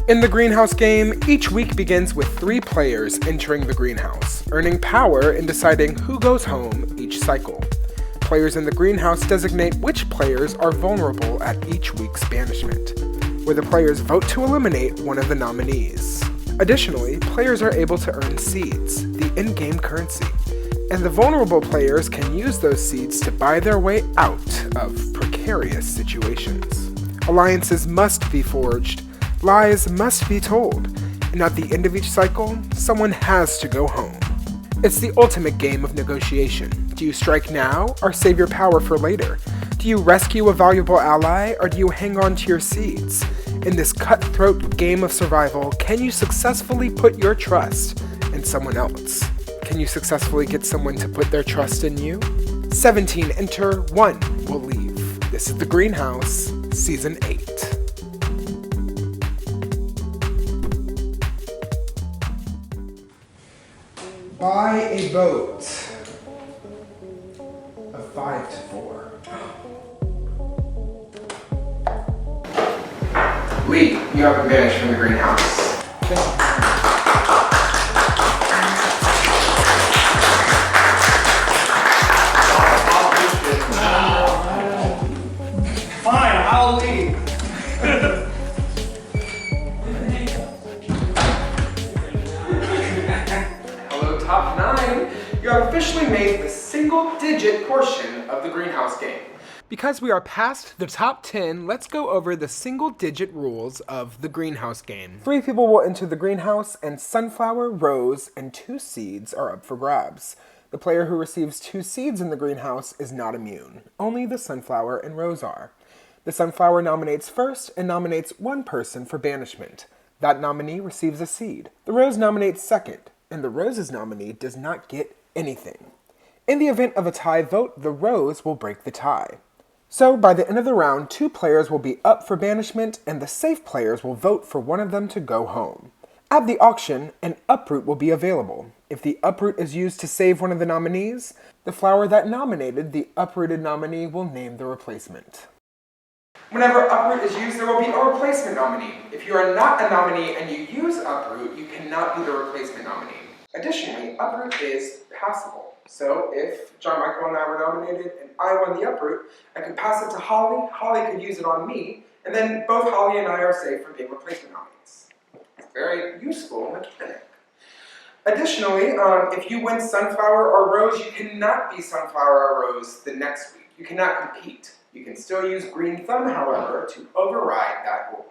In the greenhouse game, each week begins with 3 players entering the greenhouse, earning power in deciding who goes home each cycle. Players in the greenhouse designate which players are vulnerable at each week's banishment, where the players vote to eliminate one of the nominees. Additionally, players are able to earn seeds, the in-game currency, and the vulnerable players can use those seeds to buy their way out of precarious situations. Alliances must be forged, lies must be told, and at the end of each cycle, someone has to go home. It's the ultimate game of negotiation. Do you strike now or save your power for later? Do you rescue a valuable ally or do you hang on to your seeds? In this cutthroat game of survival, can you successfully put your trust in someone else? Can you successfully get someone to put their trust in you? 17 enter, 1 will leave. This is The Greenhouse, Season 8. Buy a boat of 5 to 4. Lee, you have advantage from the greenhouse. Fine, I'll leave. Hello, top 9. You have officially made the single-digit portion of the greenhouse game. Because we are past the top 10, let's go over the single-digit rules of the greenhouse game. 3 people will enter the greenhouse, and Sunflower, Rose, and 2 seeds are up for grabs. The player who receives 2 seeds in the greenhouse is not immune. Only the Sunflower and Rose are. The Sunflower nominates first and nominates 1 person for banishment. That nominee receives a seed. The Rose nominates second, and the Rose's nominee does not get anything. In the event of a tie vote, the Rose will break the tie. So, by the end of the round, 2 players will be up for banishment, and the safe players will vote for one of them to go home. At the auction, an uproot will be available. If the uproot is used to save one of the nominees, the flower that nominated the uprooted nominee will name the replacement. Whenever uproot is used, there will be a replacement nominee. If you are not a nominee and you use uproot, you cannot be the replacement nominee. Additionally, uproot is passable. So if John Michael and I were nominated and I won the uproot, I could pass it to Holly, Holly could use it on me, and then both Holly and I are safe from being replacement nominees. It's very useful mechanic. Additionally, if you win Sunflower or Rose, you cannot be Sunflower or Rose the next week. You cannot compete. You can still use Green Thumb, however, to override that rule.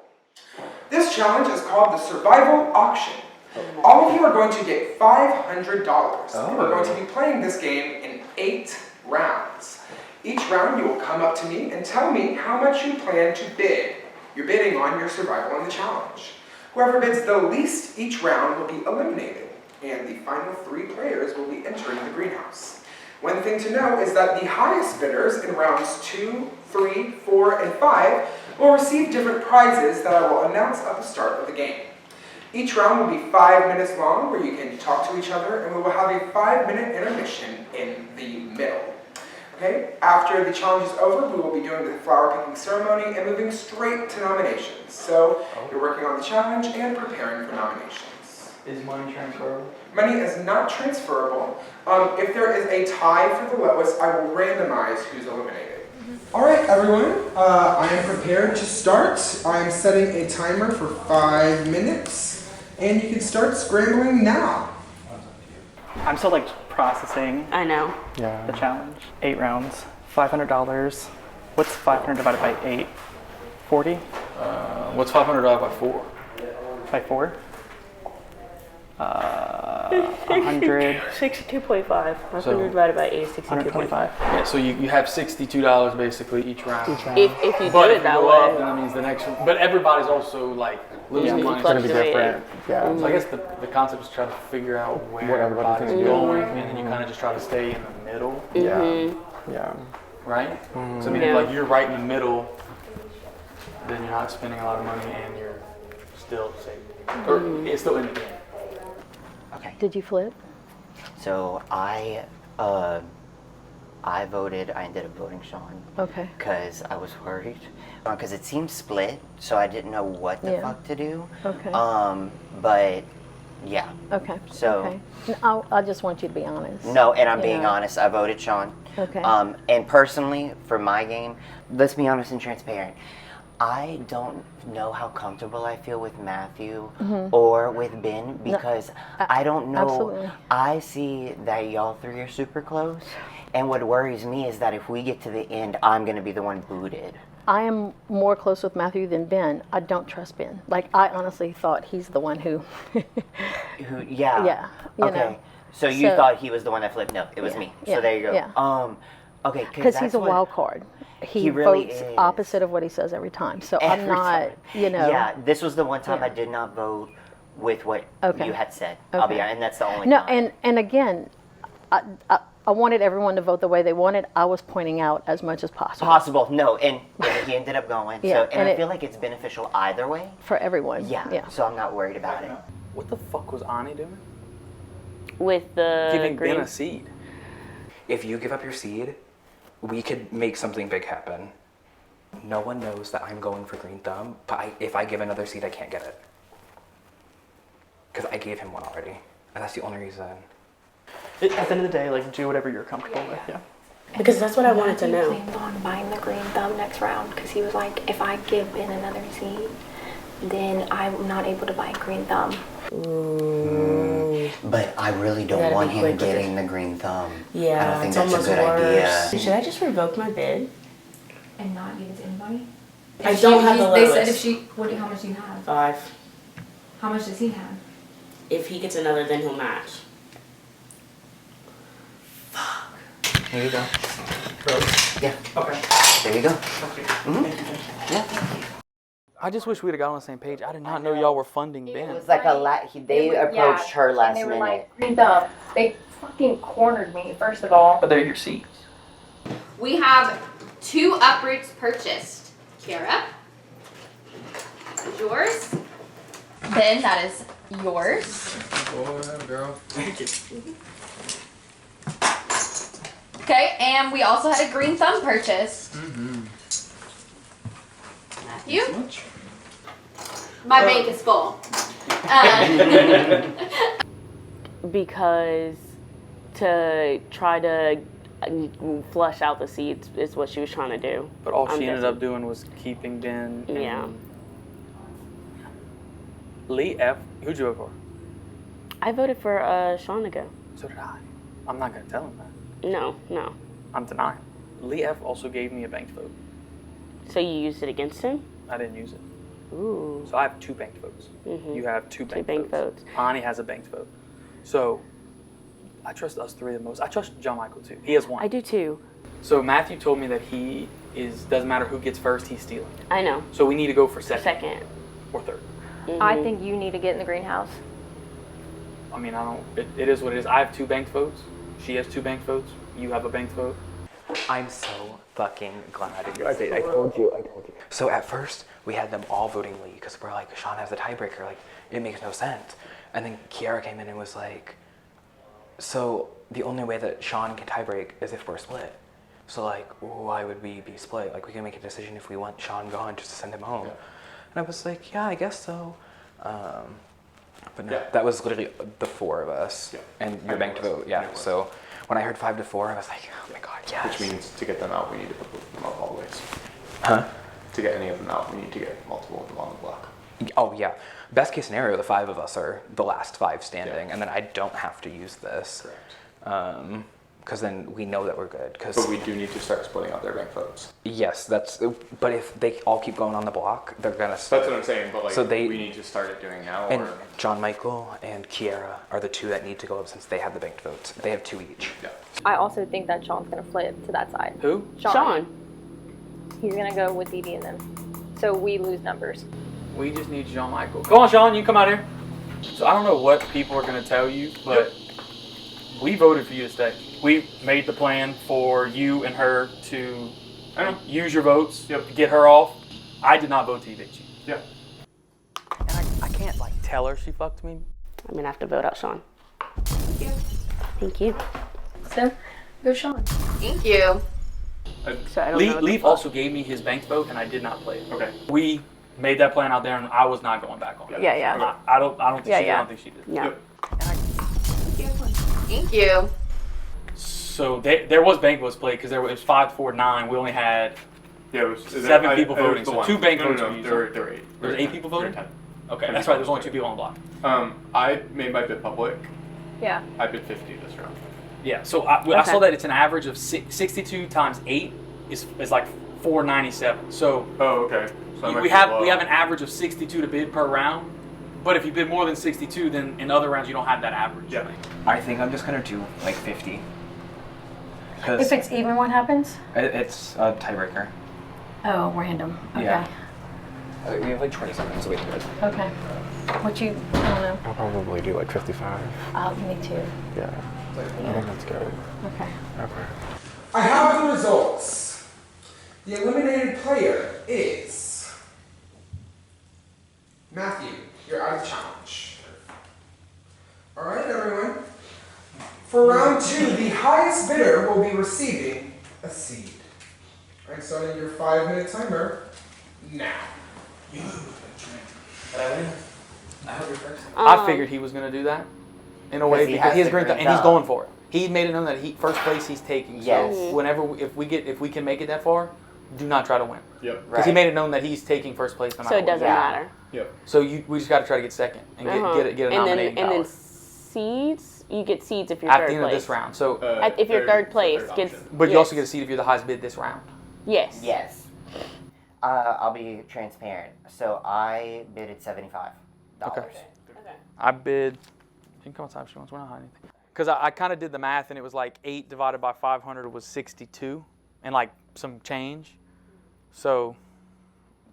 This challenge is called the Survival Auction. All of you are going to get $500. And we're going to be playing this game in 8 rounds. Each round you will come up to me and tell me how much you plan to bid. You're bidding on your survival in the challenge. Whoever bids the least each round will be eliminated, and the final 3 players will be entering the greenhouse. One thing to know is that the highest bidders in rounds 2, 3, 4, and 5 will receive different prizes that I will announce at the start of the game. Each round will be 5 minutes long, where you can talk to each other, and we will have a 5-minute intermission in the middle. Okay? After the challenge is over, we will be doing the flower picking ceremony and moving straight to nominations. So you're working on the challenge and preparing for nominations. Is money transferable? Money is not transferable. If there is a tie for the lowest, I will randomize who's eliminated. All right, everyone, I am prepared to start. I am setting a timer for 5 minutes, and you can start scrambling now. I'm still processing. I know. Yeah. The challenge. 8 rounds, $500. What's 500 divided by 8? 40? What's 500 divided by 4? By 4? 100. 62.5. 100 divided by 8 is 62.5. 125. Yeah, so you have $62 basically each round. If you do But it if you that go way. up, then that means the next one. But everybody's also losing Yeah, money. it's gonna be different. different. So I guess the concept is try to figure out where What everybody's everybody's doing. going, and then you kind of just try to stay in the middle, Yeah. right? So I mean, Yeah. if you're right in the middle, then you're not spending a lot of money, and you're still safe, or it's still in the game. Okay. Did you flip? So I I ended up voting Sean. Okay. Because I was worried. Because it seemed split, so I didn't know what the fuck to do. Okay. But yeah. Okay. So. Okay. I just want you to be honest. No, and I'm You being know. honest. I voted Sean. Okay. And personally, for my game, let's be honest and transparent. I don't know how comfortable I feel with Matthew or with Ben because I don't know. Absolutely. I see that y'all three are super close. And what worries me is that if we get to the end, I'm going to be the one booted. I am more close with Matthew than Ben. I don't trust Ben. Like, I honestly thought he's the one who. Yeah. Yeah. You Okay. know. So you So- thought he was the one that flipped? No, it was me. So yeah, there you go. yeah. Okay. Because he's a wild card. He really votes is. opposite of what he says every time. So I'm Every not, time. you know. Yeah, this was the one time Yeah. I did not vote with what Okay. you had said. I'll be Okay. honest, and that's the only No, time. and again, I wanted everyone to vote the way they wanted. I was pointing out as much as possible. Possible, no, and he ended up going. Yeah, So, and I and feel like it's beneficial either way. For everyone. Yeah, Yeah. so I'm not worried about it. What the fuck was Ani doing? With the Giving green. Ben a seed. If you give up your seed, we could make something big happen. No one knows that I'm going for Green Thumb, but if I give another seed, I can't get it. Because I gave him one already, and that's the only reason. At the end of the day, like, do whatever you're comfortable with. Yeah. Because that's what I wanted to He know. plans on buying the green thumb next round because he was like, if I give Ben another seed, then I'm not able to buy green thumb. But I really don't gotta want be him quick with getting the green thumb. Yeah, I don't think it's that's a almost good worse. idea. Should I just revoke my bid? And not give it to anybody? I don't have the They lowest. said if she, how much do you have? 5. How much does he have? If he gets another, then he'll match. Here you go. Yeah, Okay. there you go. I just wish we'd have got on the same page. I did not know y'all were funding It Ben. was like they approached her last And they were minute. like, green thumb. They fucking cornered me, first of all. But they're your seats. We have 2 uproots purchased. Kiara, yours. Ben, that is yours. Oh, girl. Okay, and we also had a green thumb purchase. Matthew? My bank is full. Because to try to flush out the seeds is what she was trying to do. But all I'm she ended guessing. up doing was keeping Ben. And Yeah. Lee F. Who'd you vote for? I voted for Sean to go. So did I. I'm not gonna tell him that. No. I'm denying. Lee F. also gave me a banked vote. So you used it against him? I didn't use it. Ooh. So I have 2 banked votes. You have 2 banked banked votes. Ani has a banked vote. So I trust us 3 the most. I trust John Michael too. He has 1. I do too. So Matthew told me that doesn't matter who gets first, he's stealing. I know. So we need to go for second. Second. Or third. I think you need to get in the greenhouse. I mean, it is what it is. I have 2 banked votes. She has 2 banked votes. You have a banked vote. I'm so fucking glad you stayed. I told you. So at first, we had them all voting Lee because we're like, Sean has the tiebreaker. Like, it makes no sense. And then Kiara came in and was like, so the only way that Sean can tiebreak is if we're split. So like, why would we be split? Like, we can make a decision if we want Sean gone just to send him home. And I was like, yeah, I guess so. But no, that was literally the 4 of us. Yeah. And your banked vote, yeah. So when I heard 5-4, I was like, oh my God, yes. Which means to get them out, we need to put them up always. Huh? To get any of them out, we need to get multiple of them on the block. Oh yeah. Best case scenario, the 5 of us are the last 5 standing, and then I don't have to use this. Correct. Because then we know that we're good. But we do need to start splitting out their bank votes. Yes, but if they all keep going on the block, they're gonna. That's what I'm saying, but like, So we need to start it doing now, And or? John Michael and Kiara are the 2 that need to go up since they have the banked votes. They have 2 each. Yeah. I also think that Sean's gonna flip to that side. Who? Sean. He's gonna go with Dee Dee and them. So we lose numbers. We just need John Michael. Come on, Sean, you come out here. So I don't know what people are gonna tell you, but we voted for you to stay. We made the plan for you and her to use your votes to get her off. I did not vote to evict you. Yeah. And I can't like tell her she fucked me. I'm gonna have to vote out Sean. Thank you. So, go Sean. Thank you. So I don't know what the Leaf fuck. also gave me his banked vote, and I did not play it. Okay. We made that plan out there, and I was not going back on it. Yeah. I don't think Yeah, she did. yeah. I don't think she did. No. Thank you. So there was bank votes played because it was 5, 4, 9. We only had Yeah, it was 7 people voting. So 2 bank votes. No, were used. there were 8. There were 8 people voting? There were 10. Okay, that's right. There's only 2 people on the block. I made my bid public. Yeah. I bid 50 this round. Yeah. So I saw that it's an average of 62 times 8 is like 497. So Oh, okay. So I might we be have low. an average of 62 to bid per round. But if you bid more than 62, then in other rounds you don't have that average. Yeah. I think I'm just gonna do like 50. If Because it's even, what happens? it's a tiebreaker. Oh, random. Okay. Yeah. We have like 20 seconds to wait for it. Okay. What you, I don't know. I'll probably do like 55. Me too. Yeah. I think that's good. Okay. Okay. I have the results. The eliminated player is Matthew. You're out of challenge. All right, everyone. For round 2, the highest bidder will be receiving a seed. All right, starting your 5-minute timer now. I figured he was going to do that in a way he because has he has the green thumb green and he's thumb. going for it. He made it known that first place he's taking. Yes. So whenever if we can make it that far, do not try to win. Yep. Because he Right. made it known that he's taking first place no matter So it what. doesn't Yeah. matter. Yep. So we just got to try to get second and get a nominating and then power seeds, you get seeds if you're at third the end place. of this round. So, If you're third place, third gets. option. but you yes. also get a seed if you're the highest bid this round. Yes. Yes. I'll be transparent. So I bidded $75. Okay. I bid. You can come outside if she wants. We're not hiding anything. Because I kind of did the math and it was like 8 divided by 500 was 62 and like some change. So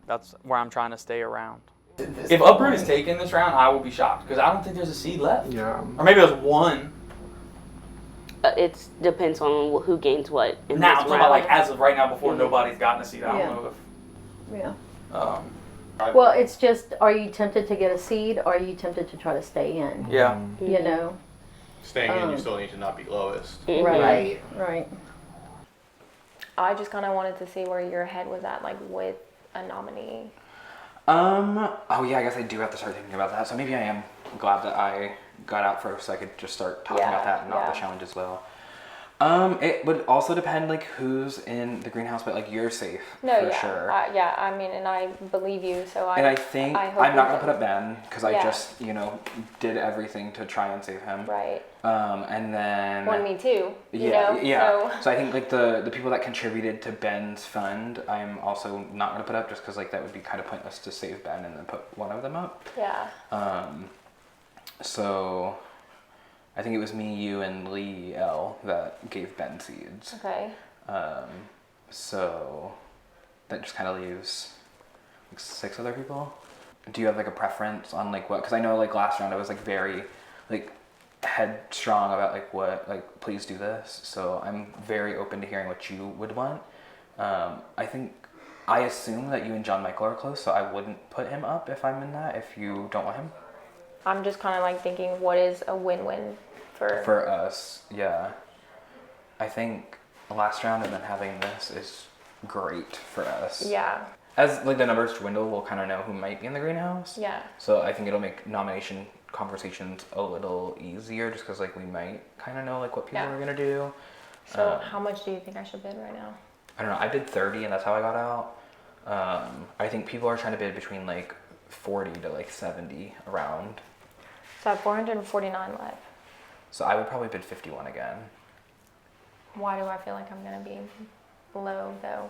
that's where I'm trying to stay around. If Uproot is taken this round, I will be shocked because I don't think there's a seed left. Yeah. Or maybe there's one. It depends on who gains what. In Now, I'm this talking about round. like as of right now before nobody's gotten a seed. I Yeah. don't know Yeah. if. Well, it's just, are you tempted to get a seed or are you tempted to try to stay in? Yeah. You know? Staying in, you still need to not be lowest. Right. Right. I just kind of wanted to see where your head was at, like with a nominee. Oh yeah, I guess I do have to start thinking about that. So maybe I am glad that I got out first so I could just start talking Yeah, about that and not yeah. the challenge as well. It would also depend like who's in the greenhouse, but like you're safe for sure. Yeah, I mean, and I believe you, so And I think I hope I'm not you gonna put can- up Ben because I Yeah. just did everything to try and save him. Right. And then Well, me too. You yeah, know? yeah. So, So I think like the people that contributed to Ben's fund, I'm also not gonna put up just because like that would be kind of pointless to save Ben and then put one of them up. yeah. So I think it was me, you, and Lee L that gave Ben seeds. Okay. So that just kind of leaves like 6 other people. Do you have like a preference on like what? Because I know like last round I was like very like headstrong about like what like please do this. So I'm very open to hearing what you would want. I assume that you and John Michael are close, so I wouldn't put him up if I'm in that. If you don't want him. I'm just kind of like thinking, what is a win-win for? For us, yeah. I think last round and then having this is great for us. Yeah. As like the numbers dwindle, we'll kind of know who might be in the greenhouse. Yeah. So I think it'll make nomination conversations a little easier, just because like we might kind of know like what people Yeah. are gonna do. So how much do you think I should bid right now? I don't know. I bid 30, and that's how I got out. I think people are trying to bid between like 40 to like 70 around. So I have 449 left. So I would probably bid 51 again. Why do I feel like I'm gonna be low though?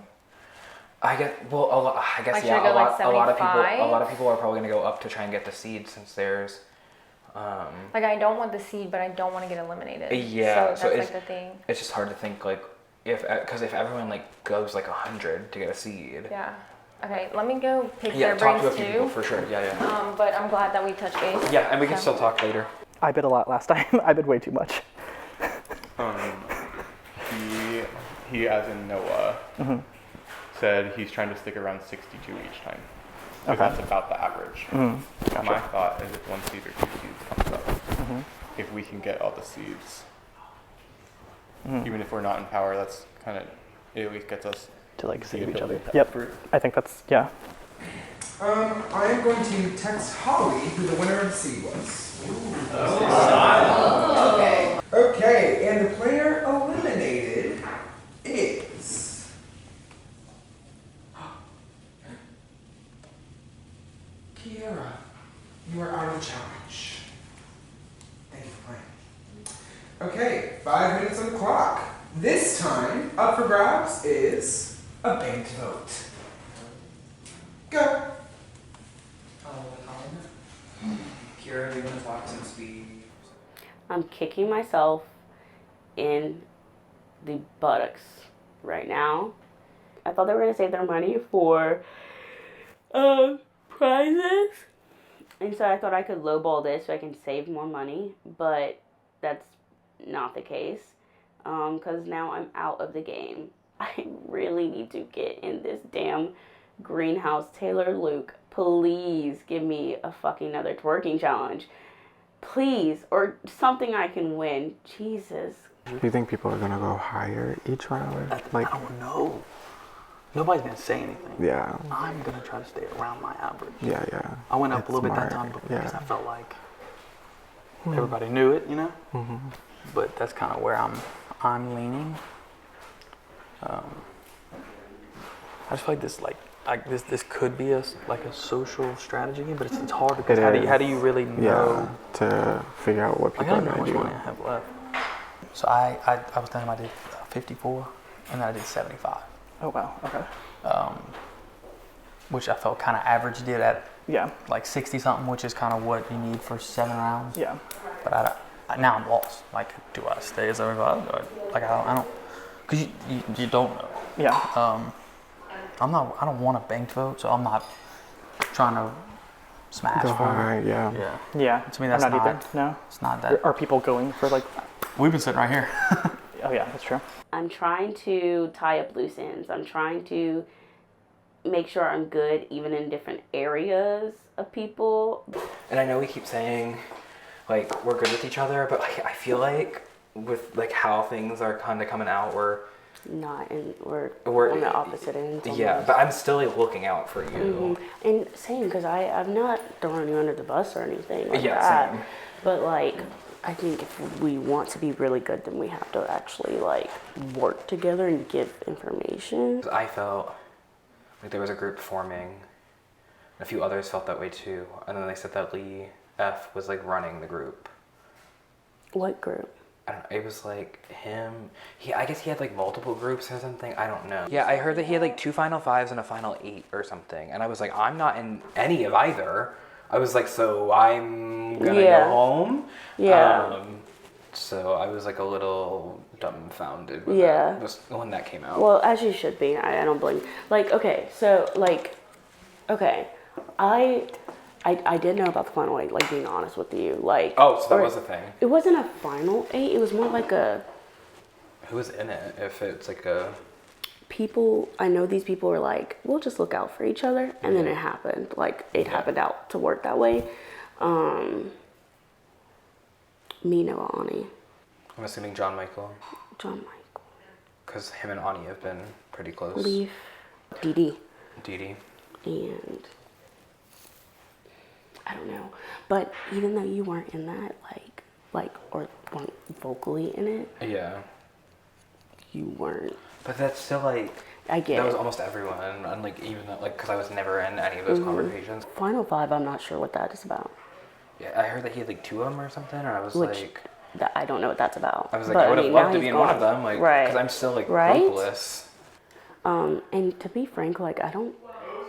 I guess Like, should I go, like, a lot of 75? people are probably gonna go up to try and get the seed since there's. Like I don't want the seed, but I don't want to get eliminated. Yeah, So so that's it's like the thing. It's just hard to think like because if everyone like goes like 100 to get a seed. Yeah. Okay, let me go pick Yeah, their talk to a brains few people too. for sure. Yeah. But I'm glad that we touched base. Yeah, and we can So- still talk later. I bid a lot last time. I bid way too much. He as in Noah, said he's trying to stick around 62 each time. So Okay. that's about the average. Gotcha. My thought is if 1 seed or 2 seeds comes up, if we can get all the seeds, Even if we're not in power, that's kind of, it at least gets us To like the save each ability other. to Yep. uproot. I think that's, yeah. I am going to text Holly who the winner of the seed was. Okay, and the player eliminated is Kiera. You are out of the challenge. Thank you for playing. Okay, 5 minutes on the clock. This time, up for grabs is a banked vote. Go. Kira, do you want to talk since we... I'm kicking myself in the buttocks right now. I thought they were going to save their money for prizes. And so I thought I could lowball this so I can save more money. But that's not the case. Because now I'm out of the game. I really need to get in this damn greenhouse. Taylor Luke, please give me a fucking another twerking challenge. Please, or something I can win. Jesus. Do you think people are gonna go higher each round? Like, I don't know. Nobody's gonna say anything. yeah, I'm gonna try to stay around my average. yeah, yeah. I went up It's a little bit that smart. time because Yeah. I felt like everybody knew it, you know? Mm-hmm. But that's kind of where I'm leaning. I just feel like this could be a social strategy, but it's hard because how do you really know? Yeah, to figure out what I people are don't know how gonna much do. money I have left. So I was telling him I did 54, and then I did 75. Oh, wow. Okay. Which I felt kind of average did at Yeah. like 60 something, which is kind of what you need for 7 rounds. Yeah. But now I'm lost. Like, do I stay as everybody? Like, I don't, because you don't know. Yeah. I don't want a banked vote, so I'm not trying to smash Go for it. high, yeah. Yeah. Yeah. To me, that's I'm not not, either. No. it's not that. Are people going for like? We've been sitting right here. Oh yeah, that's true. I'm trying to tie up loose ends. I'm trying to make sure I'm good even in different areas of people. And I know we keep saying, like, we're good with each other, but like, I feel like with like how things are kind of coming out, we're on the opposite ends. Yeah, almost. But I'm still like looking out for you. And same, because I'm not throwing you under the bus or anything like Yeah, that. same. But like, I think if we want to be really good, then we have to actually like work together and give information. I felt like there was a group forming. A few others felt that way too. And then they said that Lee F was like running the group. What group? I don't know, it was like him. I guess he had like multiple groups or something. I don't know. Yeah, I heard that he had like 2 Final 5s and a Final 8 or something. And I was like, I'm not in any of either. I was like, so I'm gonna go home? Yeah. So I was like a little dumbfounded with Yeah. that when that came out. Well, as you should be. I don't blame. Like, okay, so like, okay, I did know about the final 8. Like, being honest with you, like. Oh, so that was a thing. It wasn't a final 8. It was more like a. Who was in it? If it's like a. People, I know these people are like, we'll just look out for each other, and then it happened. Like, it happened out to work that way. Me, Noah, Ani. I'm assuming John Michael. John Michael. Because him and Ani have been pretty close. Leaf. Dee Dee. and I don't know. But even though you weren't in that, or weren't vocally in it, Yeah. you weren't. But that's still like. I get That was it. almost everyone, and like even though, like, because I was never in any of those conversations. Final 5, I'm not sure what that is about. Yeah, I heard that he had like 2 of them or something, and I was Which, like. I don't know what that's about. I was like, But, I would have mean, loved now to he's be in one of gone. them, like, Right. because I'm still like Right? hopeless. And to be frank, like, I don't,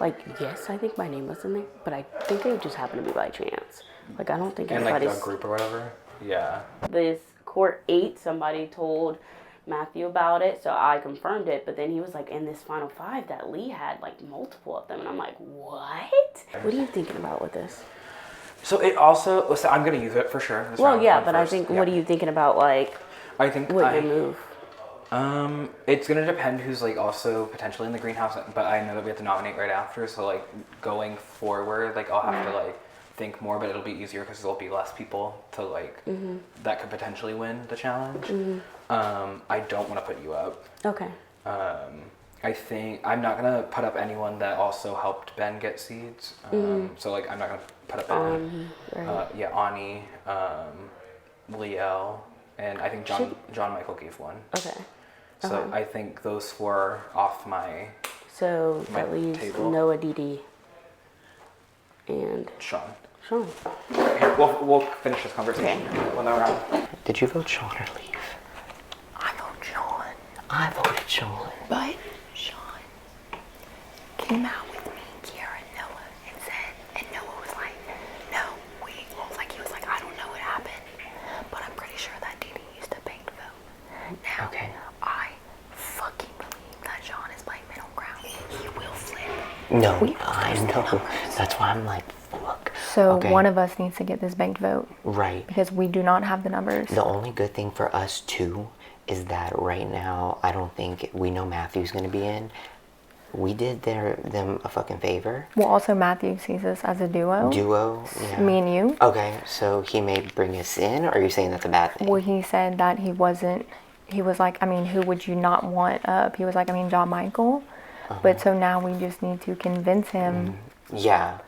like, yes, I think my name was in there, but I think it just happened to be by chance. Like, I don't think In like anybody's. a group or whatever. Yeah. This court 8, somebody told Matthew about it, so I confirmed it, but then he was like, in this final 5 that Lee had like multiple of them, and I'm like, what? What are you thinking about with this? So it also. Listen, I'm gonna use it for sure. This Well, round, yeah, one but I first. think, Yeah. what are you thinking about, like, I think what your move? It's gonna depend who's like also potentially in the greenhouse, but I know that we have to nominate right after, so like going forward, like I'll have to like think more, but it'll be easier because there'll be less people to like that could potentially win the challenge. I don't want to put you up. Okay. I think I'm not gonna put up anyone that also helped Ben get seeds. So like I'm not gonna put up Ben. Yeah, Ani, Liel, and I think John Michael gave one. Okay. So I think those 4 are off my. So my that leaves table. Noah, Didi, and Sean. Sean. Here, we'll finish this conversation when we're out. Did you vote Sean or leave? I vote Sean. I voted Sean. But Sean came out with me, Kiara, and Noah, and said, and Noah was like, no, he was like, I don't know what happened, but I'm pretty sure that Didi used a banked vote. Now, Okay. I fucking believe that Sean is playing middle ground. He will flip. No, I know. That's why I'm like, fuck. So Okay. one of us needs to get this banked vote Right. because we do not have the numbers. The only good thing for us too is that right now I don't think we know Matthew's gonna be in. We did them a fucking favor. Well, also Matthew sees us as a duo. Yeah. Me and you. Okay, so he may bring us in, or are you saying that's a bad thing? Well, he said that he wasn't. He was like, I mean, who would you not want up? He was like, I mean, John Michael. But so now we just need to convince him. Yeah.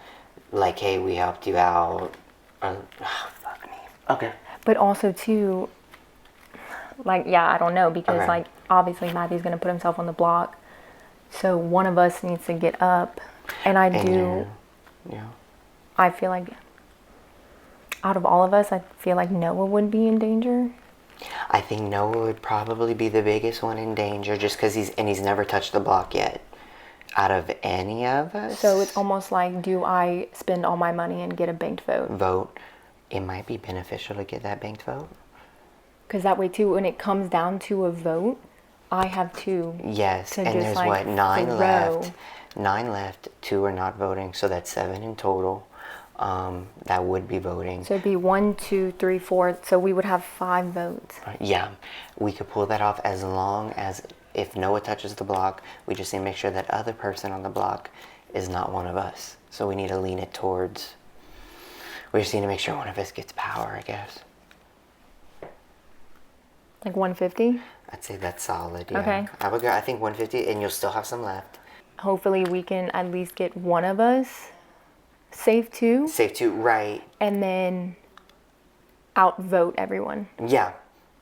Like, hey, we helped you out. Fuck me. Okay. But also too, like, yeah, I don't know because Okay. like obviously Matthew's gonna put himself on the block. So one of us needs to get up, and I do. Yeah. I feel like out of all of us, I feel like Noah would be in danger. I think Noah would probably be the biggest one in danger, just because he's never touched the block yet. Out of any of us. So it's almost like, do I spend all my money and get a banked vote? It might be beneficial to get that banked vote. Because that way too, when it comes down to a vote, I have 2. Yes, to and just, there's like, 9 throw. left. 9 left. 2 are not voting, so that's 7 in total. That would be voting. So it'd be 1, 2, 3, 4. So we would have 5 votes. Yeah, we could pull that off as long as if Noah touches the block, we just need to make sure that other person on the block is not one of us. So we need to lean it towards. We just need to make sure one of us gets power, I guess. Like 150? I'd say that's solid. Yeah. Okay. I would go. I think 150, and you'll still have some left. Hopefully we can at least get one of us save 2. Save 2, right? And then outvote everyone. Yeah.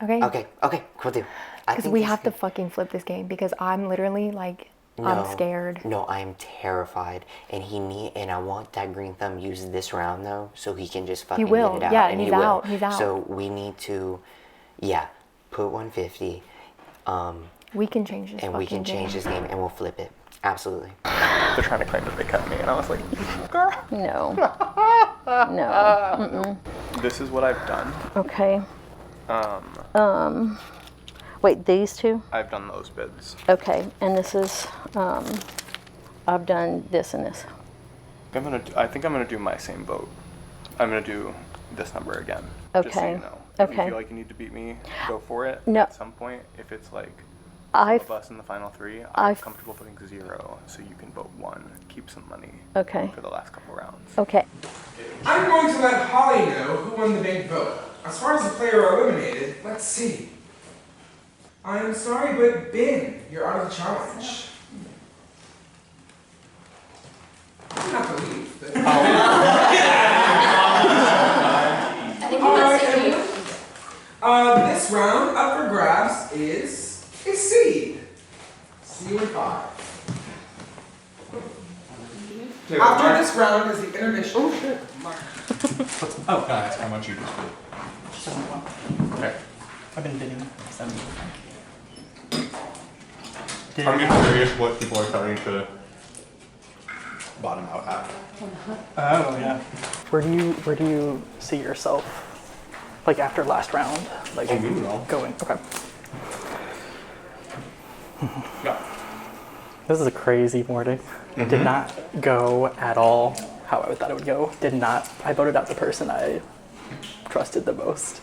Okay? Okay, cool deal. Because we have to fucking flip this game because I'm literally like, I'm scared. No, I'm terrified. And I want that green thumb used this round though, so he can just fucking He will. get it out. Yeah, and he's he will. out. He's out. So we need to, put 150. We can change this And we can change this game and we'll flip it. Absolutely. They're trying to claim that they cut me, and I was like, No. No. this is what I've done. Okay. Wait, these 2? I've done those bids. Okay, and this is, I've done this and this. I think I'm gonna do my same vote. I'm gonna do this number again. Just so Okay. you know. If Okay. you feel like you need to beat me, go for it. No. At some point, if it's like I've- of us in the final 3, I'm I've- comfortable putting 0, so you can vote 1. Keep some money. Okay. For the last couple rounds. Okay. I'm going to let Holly know who won the big vote. As far as the player eliminated, let's see. I am sorry, but Ben, you're out of the challenge. You don't have to leave. But... I think he wants to see you. This round up for grabs is a seed. See you in 5. After this round is the intermission. Oh shit. Oh, can I ask how much you just did? 71. Okay. I've been bidding 70. I'm just curious what people are starting to bottom out at. Oh yeah. Where do you see yourself? Like after last round? Like going. Okay. Yeah. This is a crazy morning. It did not go at all how I thought it would go. Did not. I voted out the person I trusted the most.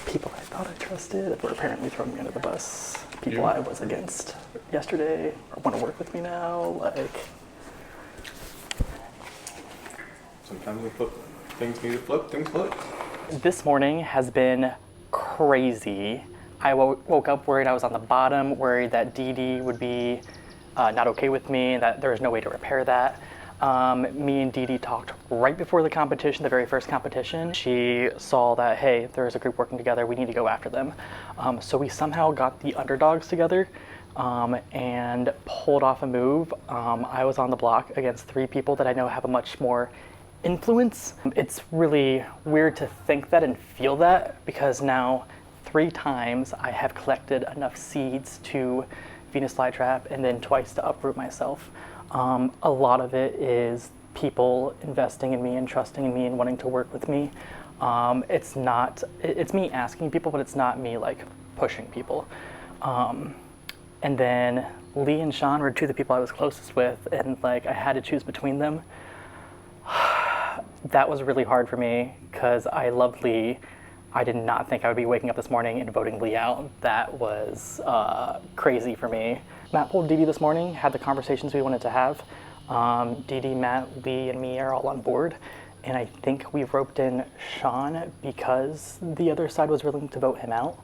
People I thought I trusted were apparently throwing me under the bus. People I was against yesterday want to work with me now. Like, sometimes we flip. Things need to flip. Things flip. This morning has been crazy. I woke up worried I was on the bottom, worried that Dee Dee would be not okay with me, that there was no way to repair that. Me and Dee Dee talked right before the competition, the very first competition. She saw that, hey, there's a group working together, we need to go after them. So we somehow got the underdogs together and pulled off a move. I was on the block against 3 people that I know have a much more influence. It's really weird to think that and feel that, because now 3 times I have collected enough seeds to Venus flytrap and then twice to uproot myself. A lot of it is people investing in me and trusting in me and wanting to work with me. It's me asking people, but it's not me like pushing people. And then Lee and Sean were 2 of the people I was closest with, and like I had to choose between them. That was really hard for me because I loved Lee. I did not think I would be waking up this morning and voting Lee out. That was crazy for me. Matt pulled Dee Dee this morning, had the conversations we wanted to have. Dee Dee, Matt, Lee, and me are all on board. And I think we've roped in Sean because the other side was willing to vote him out.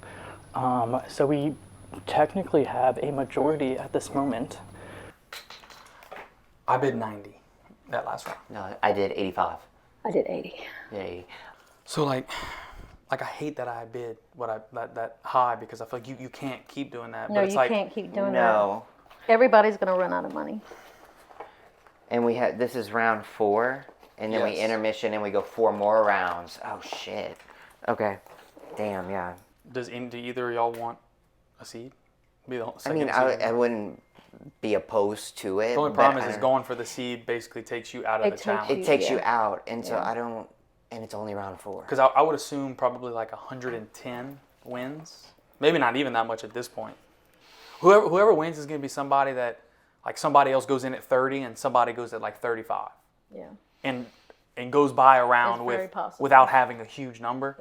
So we technically have a majority at this moment. I bid 90 that last round. No, I did 85. I did 80. Yeah, 80. So like I hate that I bid that high because I feel like you can't keep doing that. No, but it's you like, can't keep doing No. that. Everybody's going to run out of money. And we had, this is round 4, and then we Yes. intermission and we go 4 more rounds. Oh shit. Okay. Damn, yeah. do either of y'all want a seed? Be the I second mean, seed? I wouldn't be opposed to it. The only but problem I is don't- going for the seed basically takes you out of the challenge. It takes you Yeah. out, and so I don't, and it's only round 4. Because I would assume probably like 110 wins. Maybe not even that much at this point. Whoever wins is going to be somebody that, like somebody else goes in at 30 and somebody goes at like 35. Yeah. And goes by a round It's very possible. without having a huge number.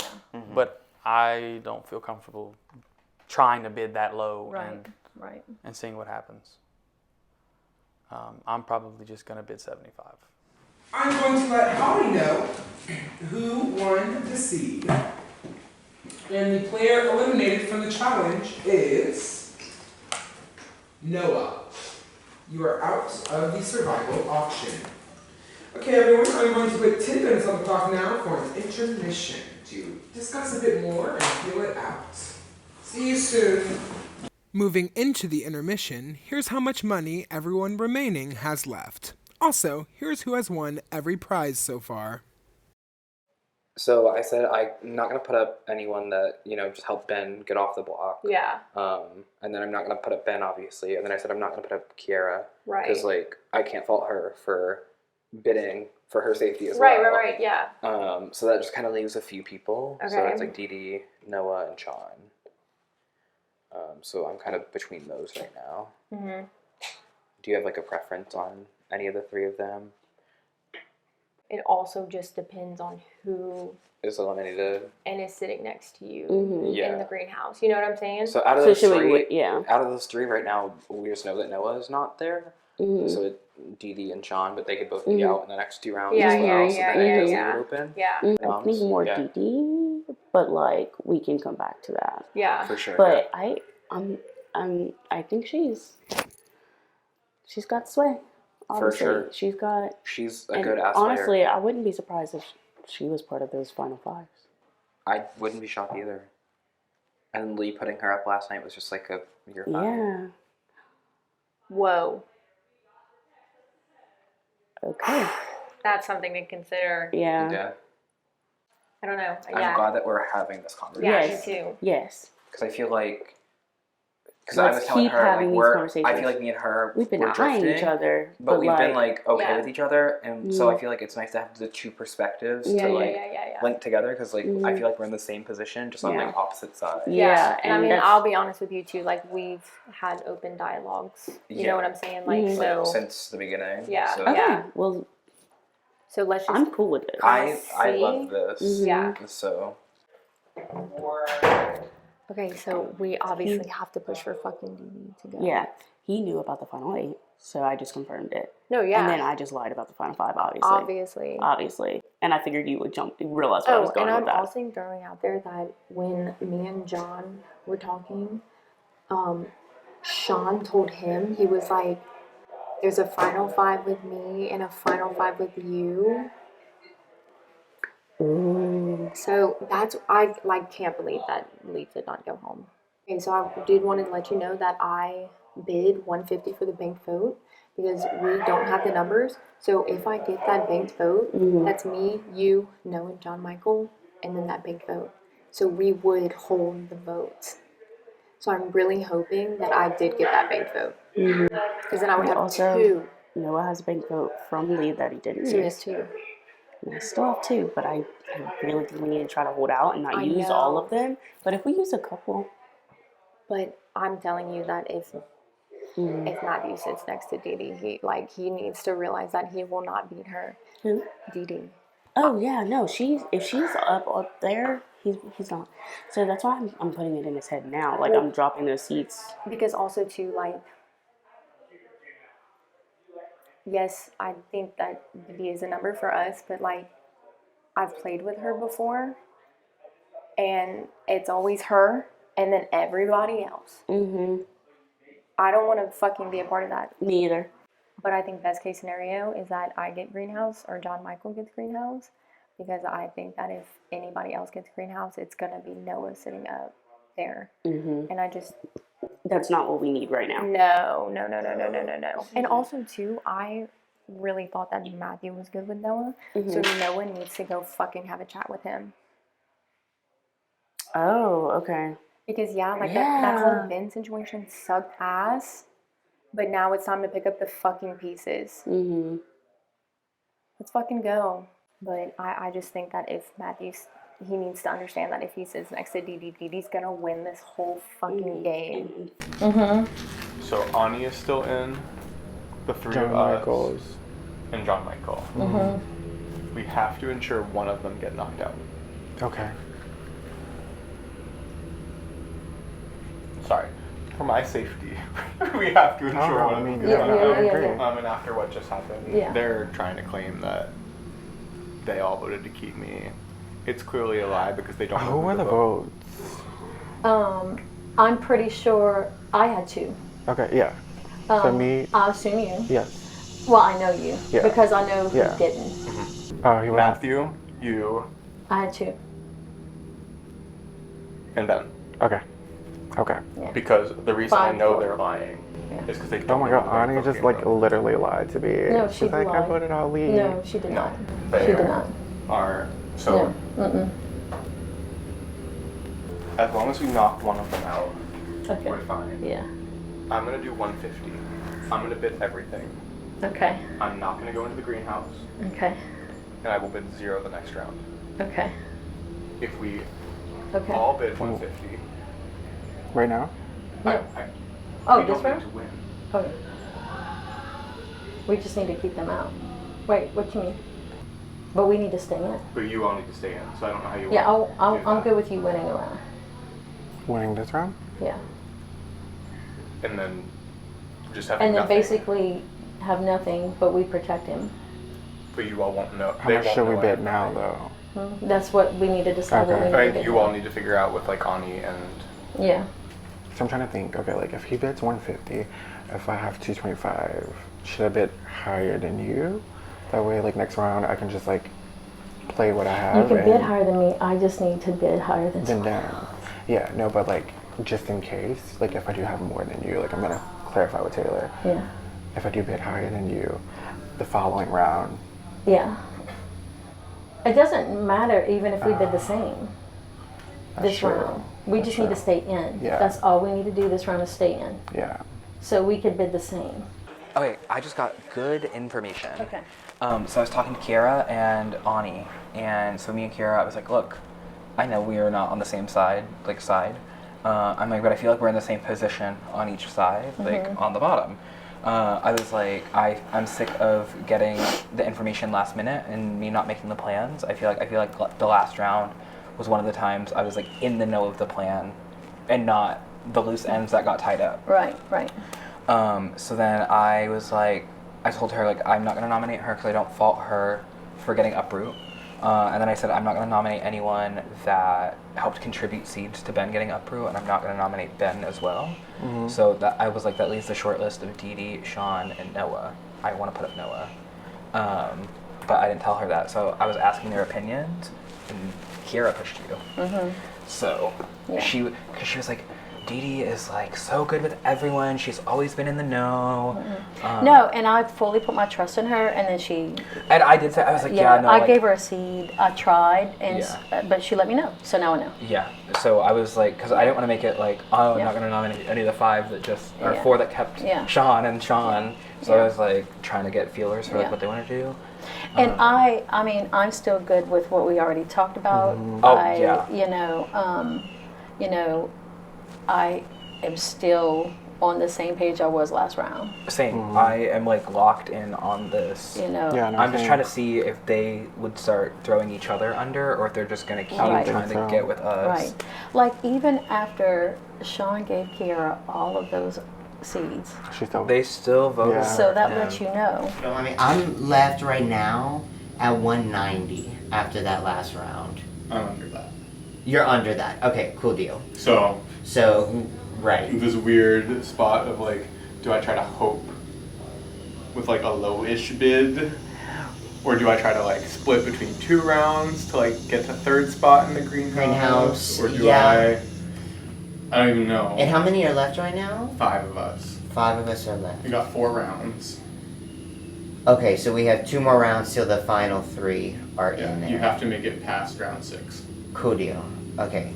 But I don't feel comfortable trying to bid that low Right. and seeing what happens. I'm probably just going to bid 75. I'm going to let Holly know who won the seed. And the player eliminated from the challenge is Noah. You are out of the survival auction. Okay, everyone, I'm going to put 10 minutes on the clock now for an intermission to discuss a bit more and feel it out. See you soon. Moving into the intermission, here's how much money everyone remaining has left. Also, here's who has won every prize so far. So I said I'm not going to put up anyone that, just helped Ben get off the block. Yeah. And then I'm not going to put up Ben, obviously. And then I said I'm not going to put up Kiera. Right. Because, I can't fault her for bidding for her safety as Right, well. right, yeah. So that just kind of leaves a few people. So Okay. it's like Dee Dee, Noah, and Sean. So I'm kind of between those right now. Mm-hmm. Do you have, a preference on any of the 3 of them? It also just depends on who Is eliminated? and is sitting next to you Yeah. in the greenhouse. You know what I'm saying? So out of those 3, yeah. out of those 3 right now, we just know that Noah is not there. So Dee Dee and Sean, but they could both be out in the next 2 rounds Yeah, as well. yeah, so yeah, that yeah, does yeah. leave it open. Yeah. I think more yeah. DD, but we can come back to that. Yeah. For sure. But I think she's got sway. Honestly. sure. She's a good ass honestly, player. I wouldn't be surprised if she was part of those final 5s. I wouldn't be shocked either. And Lee putting her up last night was just you're fine. Yeah. Whoa. Okay. That's something to consider. Yeah. Yeah. I don't know. I'm glad that we're having this conversation. Yeah, Yes. me too. Yes. Because I feel like... Because I was Let's telling keep her, having these I conversations. feel like me and her We've been were eyeing drifting, each other, but we've been okay Yeah. with each other, and so I feel like it's nice to have the 2 perspectives to link together, because I feel like we're in the same position, just on opposite sides. Yeah, and I mean, that's- I'll be honest with you too. We've had open dialogues. You know what I'm saying? So since the beginning. Yeah. So. Okay. Yeah. Well, so let's just. I'm cool with it. I See? love this. Yeah. So. Okay, so we obviously have to push for fucking DD to go. Yeah. He knew about the final 8. So I just confirmed it. No, yeah. And then I just lied about the final 5, obviously. Obviously. And I figured you would realize what I was going with that. And I'm also throwing out there that when me and John were talking, Sean told him, he was like, there's a final 5 with me and a final 5 with you. Ooh. So I can't believe that Leaf did not go home. Okay, so I did want to let you know that I bid $150 for the banked vote because we don't have the numbers. So if I get that banked vote, that's me, you, Noah, and John Michael, and then that banked vote. So we would hold the votes. So I'm really hoping that I did get that banked vote. Because then I would have also, 2. Noah has a banked vote from Lee that he didn't So he use. has 2. And I still have 2, but I really think we need to try to hold out and not use all of them. But if we use a couple. But I'm telling you that if Matthew sits next to Dee Dee, he needs to realize that he will not beat her. Who? Dee Dee. Oh yeah, no, if she's up there, he's not. So that's why I'm putting it in his head now. Like I'm dropping those seats. Because also too, yes, I think that Dee Dee is a number for us, but I've played with her before, and it's always her and then everybody else. I don't want to fucking be a part of that. Me either. But I think best case scenario is that I get Greenhouse or John Michael gets Greenhouse, because I think that if anybody else gets Greenhouse, it's gonna be Noah sitting up there. And I just that's not what we need right now. No. And also too, I really thought that Matthew was good with Noah, so Noah needs to go fucking have a chat with him. Oh, okay. Because that whole Ben situation sucked ass, but now it's time to pick up the fucking pieces. Let's fucking go. But I just think that if he needs to understand that if he sits next to Dee Dee, Dee Dee's gonna win this whole fucking game. So Ani is still in, the 3 John of us, Michaels. and John Michael. We have to ensure one of them get knocked out. Okay. Sorry. For my safety, we have to ensure one of them gets knocked out. And after what just happened, they're trying to claim that they all voted to keep me. It's clearly a lie because they don't know Who were the votes? I'm pretty sure I had 2. Okay, yeah. So me. I assume you. Yes. Well, I know you because I know who Yeah. didn't. Oh, he went. Matthew, you, I had 2. and Ben. Okay. Okay. Yeah. Because the reason I 5, know 4. they're lying is because they don't Oh my know god, who Ani the just fucking vote. literally lied to me. No, she She's like, lied. I voted Ali. No, she did not. They She did not. are so. No. As long as we knock one of them out, Okay. we're fine. Yeah. I'm gonna do 150. I'm gonna bid everything. Okay. I'm not gonna go into the greenhouse, Okay. and I will bid 0 the next round. Okay. If we Okay. all bid 150, Right now? I, Oh, we this don't need round? to win. Okay. We just need to keep them out. Wait, what do you mean? But we need to stay in. But you all need to stay in, so I don't know how you Yeah, want to do I'm that. good with you winning a round. Winning this round? Yeah. And then just have And then nothing. basically have nothing, but we protect him. But you all won't know. How they much won't should we know bid anything. now, though? That's what we need to decide. What we need I to think bid you all now. need to figure out with like Ani and. Yeah. So I'm trying to think, okay, like if he bids 150, if I have 225, should I bid higher than you? That way, like next round, I can just like play what I have. You can bid and higher than me. I just need to bid higher than then someone. down. Yeah, no, but like just in case, like if I do have more than you, like I'm gonna clarify with Taylor. Yeah. If I do bid higher than you, the following round. Yeah. It doesn't matter even if we bid the same. This true. round. We just need to stay in. Yeah. That's all we need to do this round is stay in. Yeah. So we could bid the same. Okay, I just got good information. Okay. So I was talking to Kiara and Ani, and so me and Kiara, I was like, look, I know we are not on the same side. I'm like, but I feel like we're in the same position on each side, like on the bottom. I was like, I'm sick of getting the information last minute and me not making the plans. I feel like the last round was one of the times I was like in the know of the plan and not the loose ends that got tied up. Right, right. So then I was like, I told her like I'm not gonna nominate her because I don't fault her for getting Uproot. And then I said I'm not gonna nominate anyone that helped contribute seeds to Ben getting Uproot, and I'm not gonna nominate Ben as well. So that I was like, that leaves the short list of Dee Dee, Sean, and Noah. I want to put up Noah, but I didn't tell her that. So I was asking their opinions, and Kiera pushed you. So because she was like, Dee Dee is like so good with everyone. She's always been in the know. No, and I fully put my trust in her, and then she. And I did say, I was like, no. I like, gave her a seed. I tried, and but she let me know. So now I know. Yeah. So I was like, because I didn't want to make it like, oh, I'm not going to nominate any of the 5 that just, or 4 that kept Sean and Sean. So I was like trying to get feelers for like what they want to do. And I mean, I'm still good with what we already talked about. You know, I am still on the same page I was last round. Same. I am like locked in on this. You know. I'm just trying to see if they would start throwing each other under, or if they're just going to keep trying to get with us. Right. Like even after Sean gave Kiera all of those seeds, they still voted. So that lets you know. So, I mean, I'm left right now at 190 after that last round. I'm under that. You're under that. Okay, cool deal. So, right. This weird spot of like, do I try to hope with like a low-ish bid? Or do I try to like split between 2 rounds to like get to 3rd spot in the greenhouse? Or do I don't even know. And how many are left right now? 5 of us. 5 of us are left. We got 4 rounds. Okay, so we have 2 more rounds till the final 3 are in there. You have to make it past round 6. Cool deal. Okay.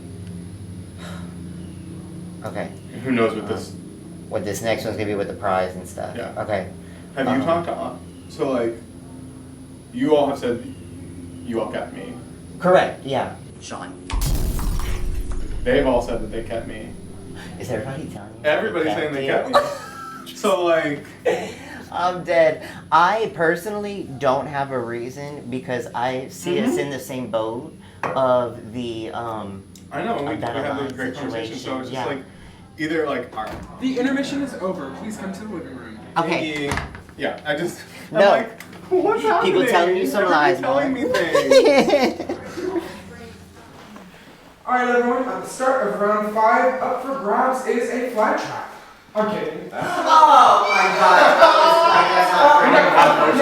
Okay. And who knows what this... What this next one's gonna be with the prize and stuff. Yeah. Okay. Have you talked to... So like, you all have said you all kept me. Correct, yeah. Sean. They've all said that they kept me. Is everybody telling you? Everybody's saying they kept me. So like... I'm dead. I personally don't have a reason because I see us in the same boat of the I know, we had those great conversations, so it's just like, either like... The intermission is over. Please come to the living room. Okay. Yeah, I just... No. I'm like, what's happening? People telling you some lies, telling me things. Alright everyone, at the start of round 5, up for grabs is a fly trap. I'm kidding. Oh my god. Up for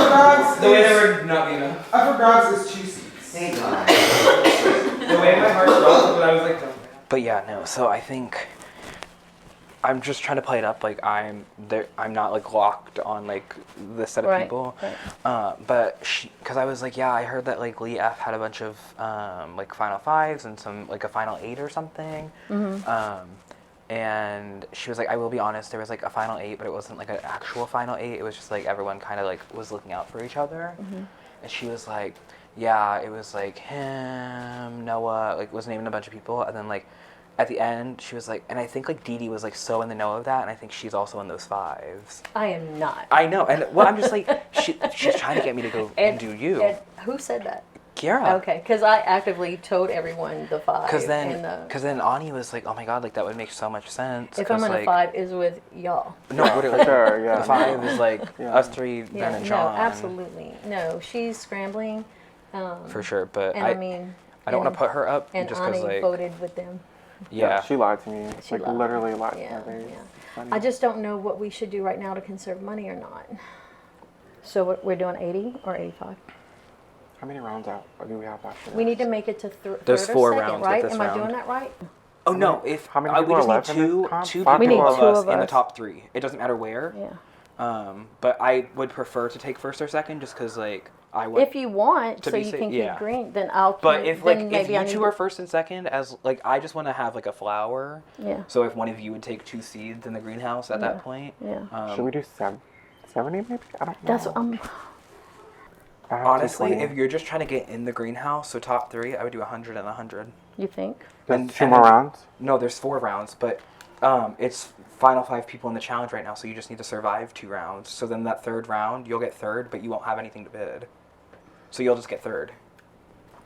grabs The way they were not being enough. Up for grabs is 2 seats. Thank God. The way my heart felt, but I was like, But yeah, no. So I think I'm just trying to play it up like I'm there. I'm not like locked on like this set of people. Right. But because I was like, yeah, I heard that like Lee F had a bunch of like final 5s and some like a final 8 or something. And she was like, I will be honest, there was like a final 8, but it wasn't like an actual final 8. It was just like everyone kind of like was looking out for each other. And she was like, yeah, it was like him, Noah, like was naming a bunch of people. And then like at the end, she was like, and I think like Dee Dee was like so in the know of that. And I think she's also in those 5s. I am not. I know. And well, I'm just like, she's trying to get me to go and do you. And who said that? Kiera. Okay, because I actively told everyone the 5. Because then Ani was like, oh my god, like that would make so much sense. If I'm in like, the 5 is with y'all. No, literally. Sure, yeah. The 5 is like us 3, Ben and Sean. No, absolutely. No, she's scrambling. For sure, but and I mean, I don't want to put her up and just because like voted with them. Yeah, she lied to me. She like lied. literally lied Yeah, to me. yeah. I just don't know what we should do right now to conserve money or not. So we're doing 80 or 85? How many rounds out do we have left? We need to make it to third There's or 4 second, rounds right? with this Am round. I doing that right? Oh no! If how many we people just are need left in this comp? two Five people people of are us in the us. top 3. It doesn't matter where. Yeah. But I would prefer to take first or second, just because like I want. If you want, to so be you safe, can yeah. keep green, then I'll. But if like then if maybe I you need 2 to- are first and second, as like I just want to have like a flower. Yeah. So if one of you would take 2 seeds in the greenhouse at that point. Yeah. Should we do 70 maybe? I don't know. That's I have Honestly, 220. if you're just trying to get in the greenhouse, so top 3, I would do 100 and 100. You think? There's 2 more rounds? No, there's 4 rounds, but it's final 5 people in the challenge right now, so you just need to survive 2 rounds. So then that 3rd round, you'll get 3rd, but you won't have anything to bid. So you'll just get 3rd.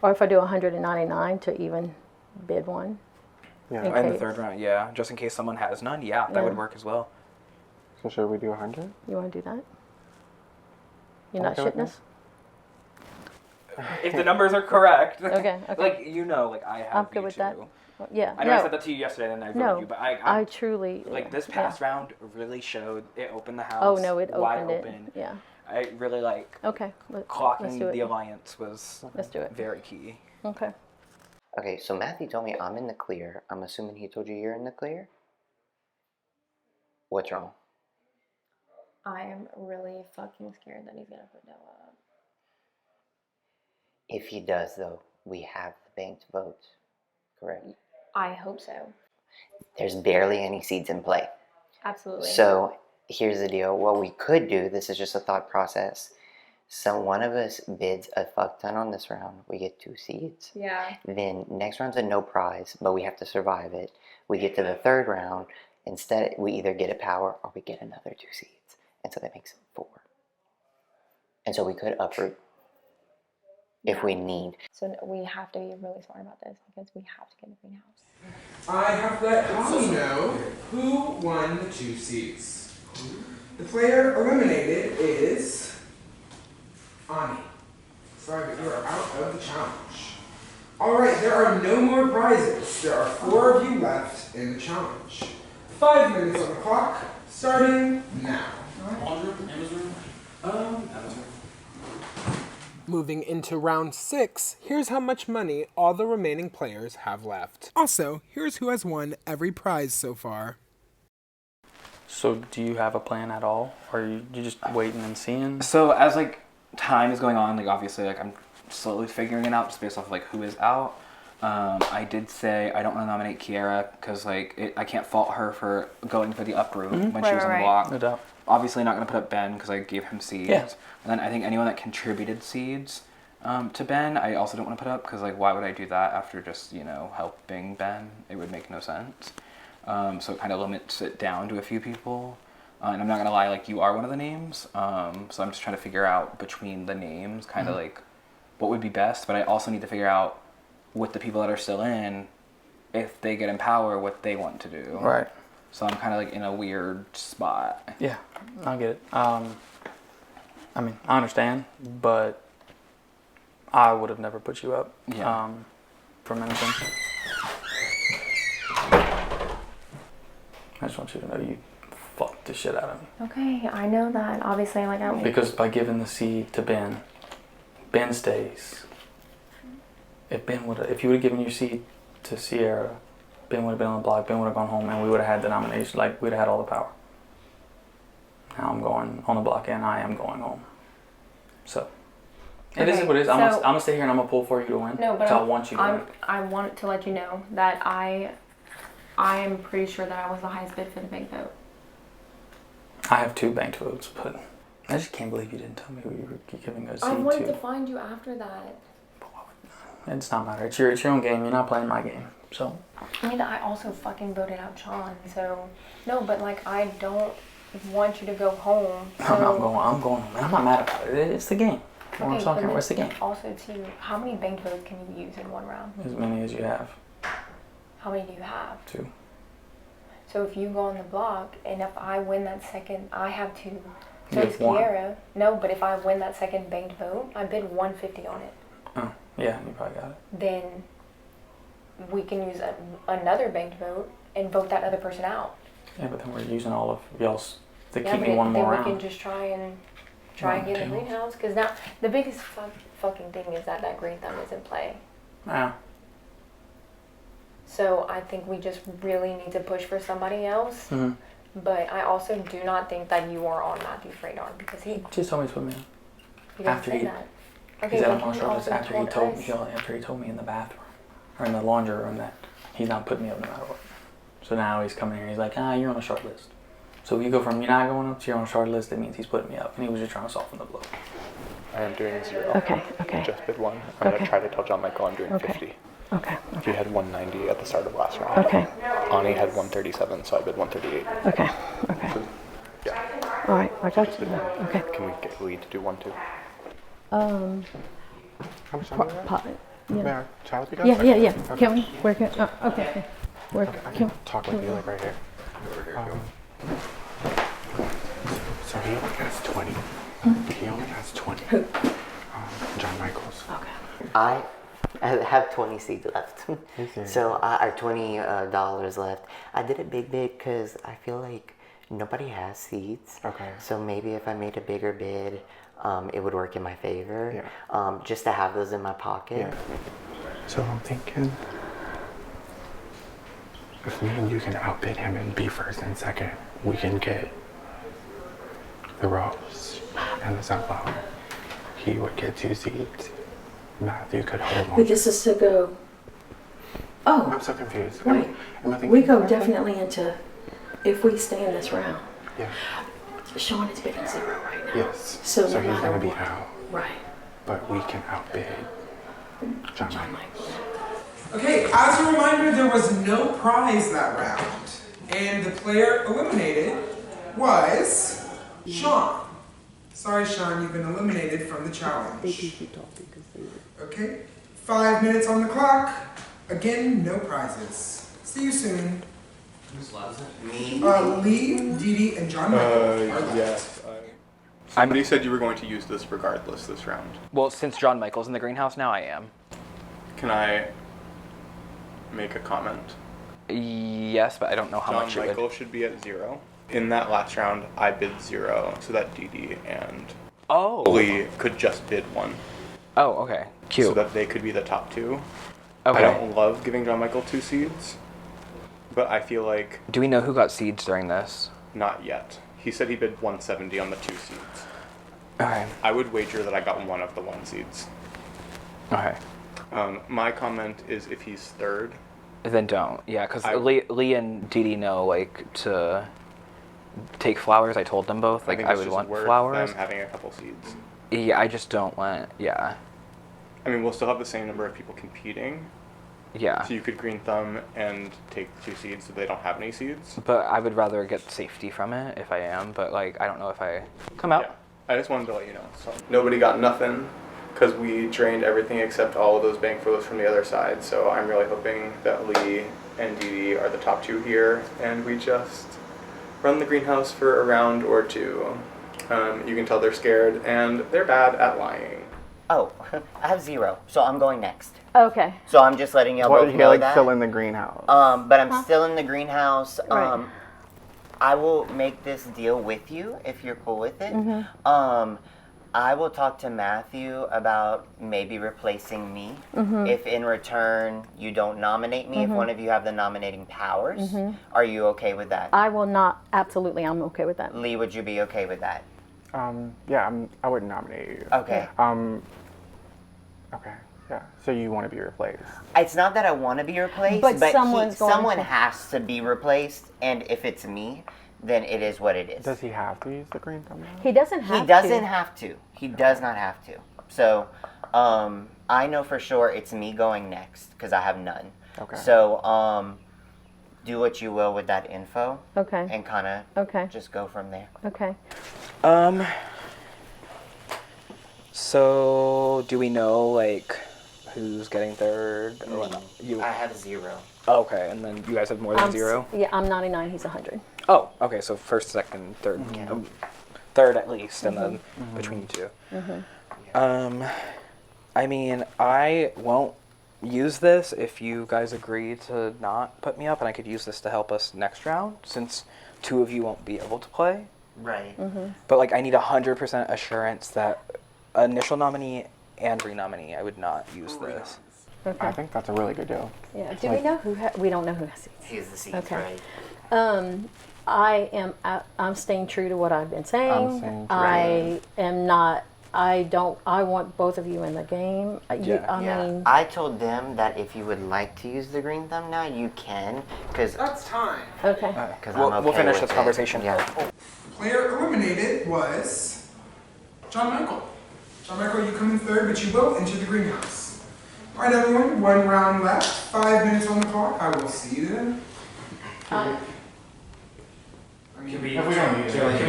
Or if I do 199 to even bid one. Yeah. In the 3rd round, yeah. Just in case someone has none, that would work as well. So should we do 100? You want to do that? You're not Okay with shitting us? If the numbers are correct. Okay. Like, you know, like I have I'm good you with two. that. Yeah. I know I said that to you yesterday and I voted you, but I truly like this past round really showed it opened the house. Oh no, it wide opened open. it. Yeah. I really like. Okay. Clocking the alliance was. Let's do it. Very key. Okay. Okay, so Matthew told me I'm in the clear. I'm assuming he told you you're in the clear? What's wrong? I am really fucking scared that he's gonna put Noah up. If he does, though, we have the banked votes, correct? I hope so. There's barely any seeds in play. Absolutely. So here's the deal. What we could do, this is just a thought process. So one of us bids a fuck ton on this round. We get 2 seeds. Yeah. Then next round's a no prize, but we have to survive it. We get to the 3rd round. Instead, we either get a power or we get another 2 seeds. And so that makes it 4. And so we could uproot if we need. So we have to be really smart about this because we have to get the greenhouse. I have let Holly know who won the 2 seats. The player eliminated is Ani. Sorry, but you are out of the challenge. Alright, there are no more prizes. There are 4 of you left in the challenge. 5 minutes on the clock, starting now. Moving into round 6, here's how much money all the remaining players have left. Also, here's who has won every prize so far. So do you have a plan at all? Or are you just waiting and seeing? So as like time is going on, like obviously like I'm slowly figuring it out just based off of, like who is out. I did say I don't want to nominate Kiera because like I can't fault her for going for the uproot when she was on the block. No doubt. Obviously not going to put up Ben because I gave him seeds. Yeah. And then I think anyone that contributed seeds to Ben, I also don't want to put up because like why would I do that after just, you know, helping Ben? It would make no sense. So it kind of limits it down to a few people. And I'm not going to lie, like you are one of the names. So I'm just trying to figure out between the names kind of like what would be best. But I also need to figure out with the people that are still in, if they get in power, what they want to do. Right. So I'm kind of like in a weird spot. Yeah, I get it. I mean, I understand, but I would have never put you up from anything. I just want you to know you fucked the shit out of me. Okay, I know that. Obviously, like I'm. Because by giving the seed to Ben, Ben stays. If you would have given your seed to Sierra, Ben would have been on the block, Ben would have gone home, and we would have had the nomination, like, we'd have had all the power. Now I'm going on the block, and I am going home. So, it is what it is. I'm going to stay here, and I'm going to pull for you to win. No, but I want you to win. I want to let you know that I'm pretty sure that I was the highest bid for the bank vote. I have 2 banked votes, but I just can't believe you didn't tell me who you were giving a seed to. I wanted to find you after that. It's not matter. It's your own game. You're not playing my game. So. I mean, I also fucking voted out Sean, so no, but like I don't want you to go home. So. I'm going home. I'm not mad about it. It's the game. Okay, What's the game? Also, too, how many banked votes can you use in one round? As many as you have. How many do you have? 2. So if you go on the block, and if I win that second, I have 2. So You it's have 1. Kiera. No, but if I win that second banked vote, I bid 150 on it. Oh, yeah, you probably got it. Then we can use another banked vote and vote that other person out. Yeah, but then we're using all of y'all's to keep me but one more then round. we can just try and get a greenhouse. Because now the biggest fucking thing is that green thumb is in play. Yeah. So I think we just really need to push for somebody else. Mm-hmm. But I also do not think that you are on Matthew's radar because he just told me to put me on. He doesn't say that. Okay, He said but I'm on he short also list after he told me in the bathroom or in the laundry room that he's not putting me up no matter what. So now he's coming here and he's like, you're on a short list. So if you go from you're not going up to you're on a short list, it means he's putting me up. And he was just trying to soften the blow. I am doing 0. Okay. Just bid 1. I'm going to try to tell John Michael I'm doing 50. Okay. He had 190 at the start of last round. Okay. Ani had 137, so I bid 138. Okay. So, yeah. All right, I got you. Okay. Can we get Lee to do 1 too? How much time do we have? Yeah. May I chat with you guys? Yeah. Okay. Can we? Where can? Okay. Where I can talk with you like right here. Over here. So he only has 20. He only has 20. John Michaels. Okay. I have 20 seeds left. So or $20 left. I did it big because I feel like nobody has seeds. Okay. So maybe if I made a bigger bid, it would work in my favor. Just to have those in my pocket. Yeah. So I'm thinking, if me and you can outbid him and be first and second, we can get the rose and the sunflower. He would get 2 seeds. Matthew could hold on. But this is to go. Oh. I'm so confused. Right. Am I thinking We go correctly? definitely into, if we stay in this round. Yeah. Sean is bidding 0 right now. Yes. So no he's matter gonna be what. out. Right. But we can outbid John Michaels. Okay, as a reminder, there was no prize that round. And the player eliminated was Sean. Sorry, Sean, you've been eliminated from the challenge. Okay, 5 minutes on the clock. Again, no prizes. See you soon. Who's left? Me. Lee, Dee Dee, and John Michael are left. Yes. Somebody said you were going to use this regardless this round. Well, since John Michael's in the greenhouse now, I am. Can I make a comment? Yes, but I don't know how much John it Michael would. should be at 0. In that last round, I bid 0, so that Dee Dee and Lee could just bid 1. Oh, okay. Cute. So that they could be the top 2. Okay. I don't love giving John Michael 2 seeds, but I feel like... Do we know who got seeds during this? Not yet. He said he bid 170 on the 2 seeds. Okay. I would wager that I got 1 of the 1 seeds. Okay. My comment is if he's third... Then don't. Yeah, because Lee and Dee Dee know, like, to take flowers. I told them both. Like, I would want flowers. Them having a couple seeds. Yeah, I just don't want... Yeah. I mean, we'll still have the same number of people competing. Yeah. So you could green thumb and take 2 seeds so they don't have any seeds. But I would rather get safety from it if I am. But, like, I don't know if I come out. Yeah. I just wanted to let you know. So nobody got nothing because we drained everything except all of those bank flows from the other side. So I'm really hoping that Lee and Dee Dee are the top 2 here, and we just run the greenhouse for a round or 2. You can tell they're scared and they're bad at lying. Oh, I have 0, so I'm going next. Okay. So I'm just letting y'all both know that. Still in the greenhouse. But I'm still in the greenhouse. Right. I will make this deal with you if you're cool with it. I will talk to Matthew about maybe replacing me if in return you don't nominate me, if one of you have the nominating powers. Are you okay with that? I will not, absolutely, I'm okay with that. Lee, would you be okay with that? Yeah, I wouldn't nominate you. Okay. Okay. Yeah. So you want to be replaced? It's not that I want to be replaced, But but someone has to be replaced, and if it's me, then it is what it is. Does he have to use the green thumb now? He doesn't have to. He doesn't have to. He does not have to. So, I know for sure it's me going next because I have none. Okay. So, do what you will with that info. Okay. And kind of just go from there. Okay. So do we know, like, who's getting third or whatnot? I have 0. Okay, and then you guys have more than 0? Yeah, I'm 99, he's 100. Oh, okay, so first, second, third. Third at least, and then between you 2. I mean, I won't use this if you guys agree to not put me up, and I could use this to help us next round, since 2 of you won't be able to play. Right. But, like, I need 100% assurance that initial nominee and re-nominee, I would not use this. Okay. I think that's a really good deal. Yeah. Do we know who? We don't know who has seats. He has the seats, Okay. right? I'm staying true to what I've been saying. staying true. I am not. I want both of you in the game. I mean, I told them that if you would like to use the green thumb now, you can, because That's time. okay. We'll finish this conversation. Yeah. Player eliminated was John Michael. John Michael, you come in third, but you will enter the greenhouse. All right, everyone, 1 round left. 5 minutes on the clock. I will see you then. Can we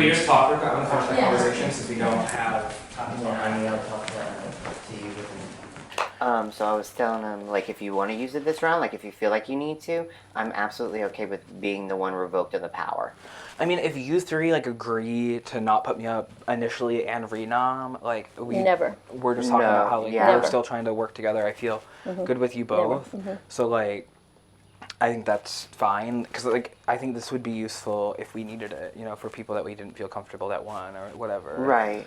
just talk for a conversation since we don't have time? I mean, I'll talk to you. So I was telling him, like, if you want to use it this round, like, if you feel like you need to, I'm absolutely okay with being the one revoked of the power. I mean, if you three like agree to not put me up initially and renom, like Never. we're just talking about how like yeah. we're still trying to work together. I feel good with you both. So like, I think that's fine because like I think this would be useful if we needed it, you know, for people that we didn't feel comfortable that won or whatever. Right.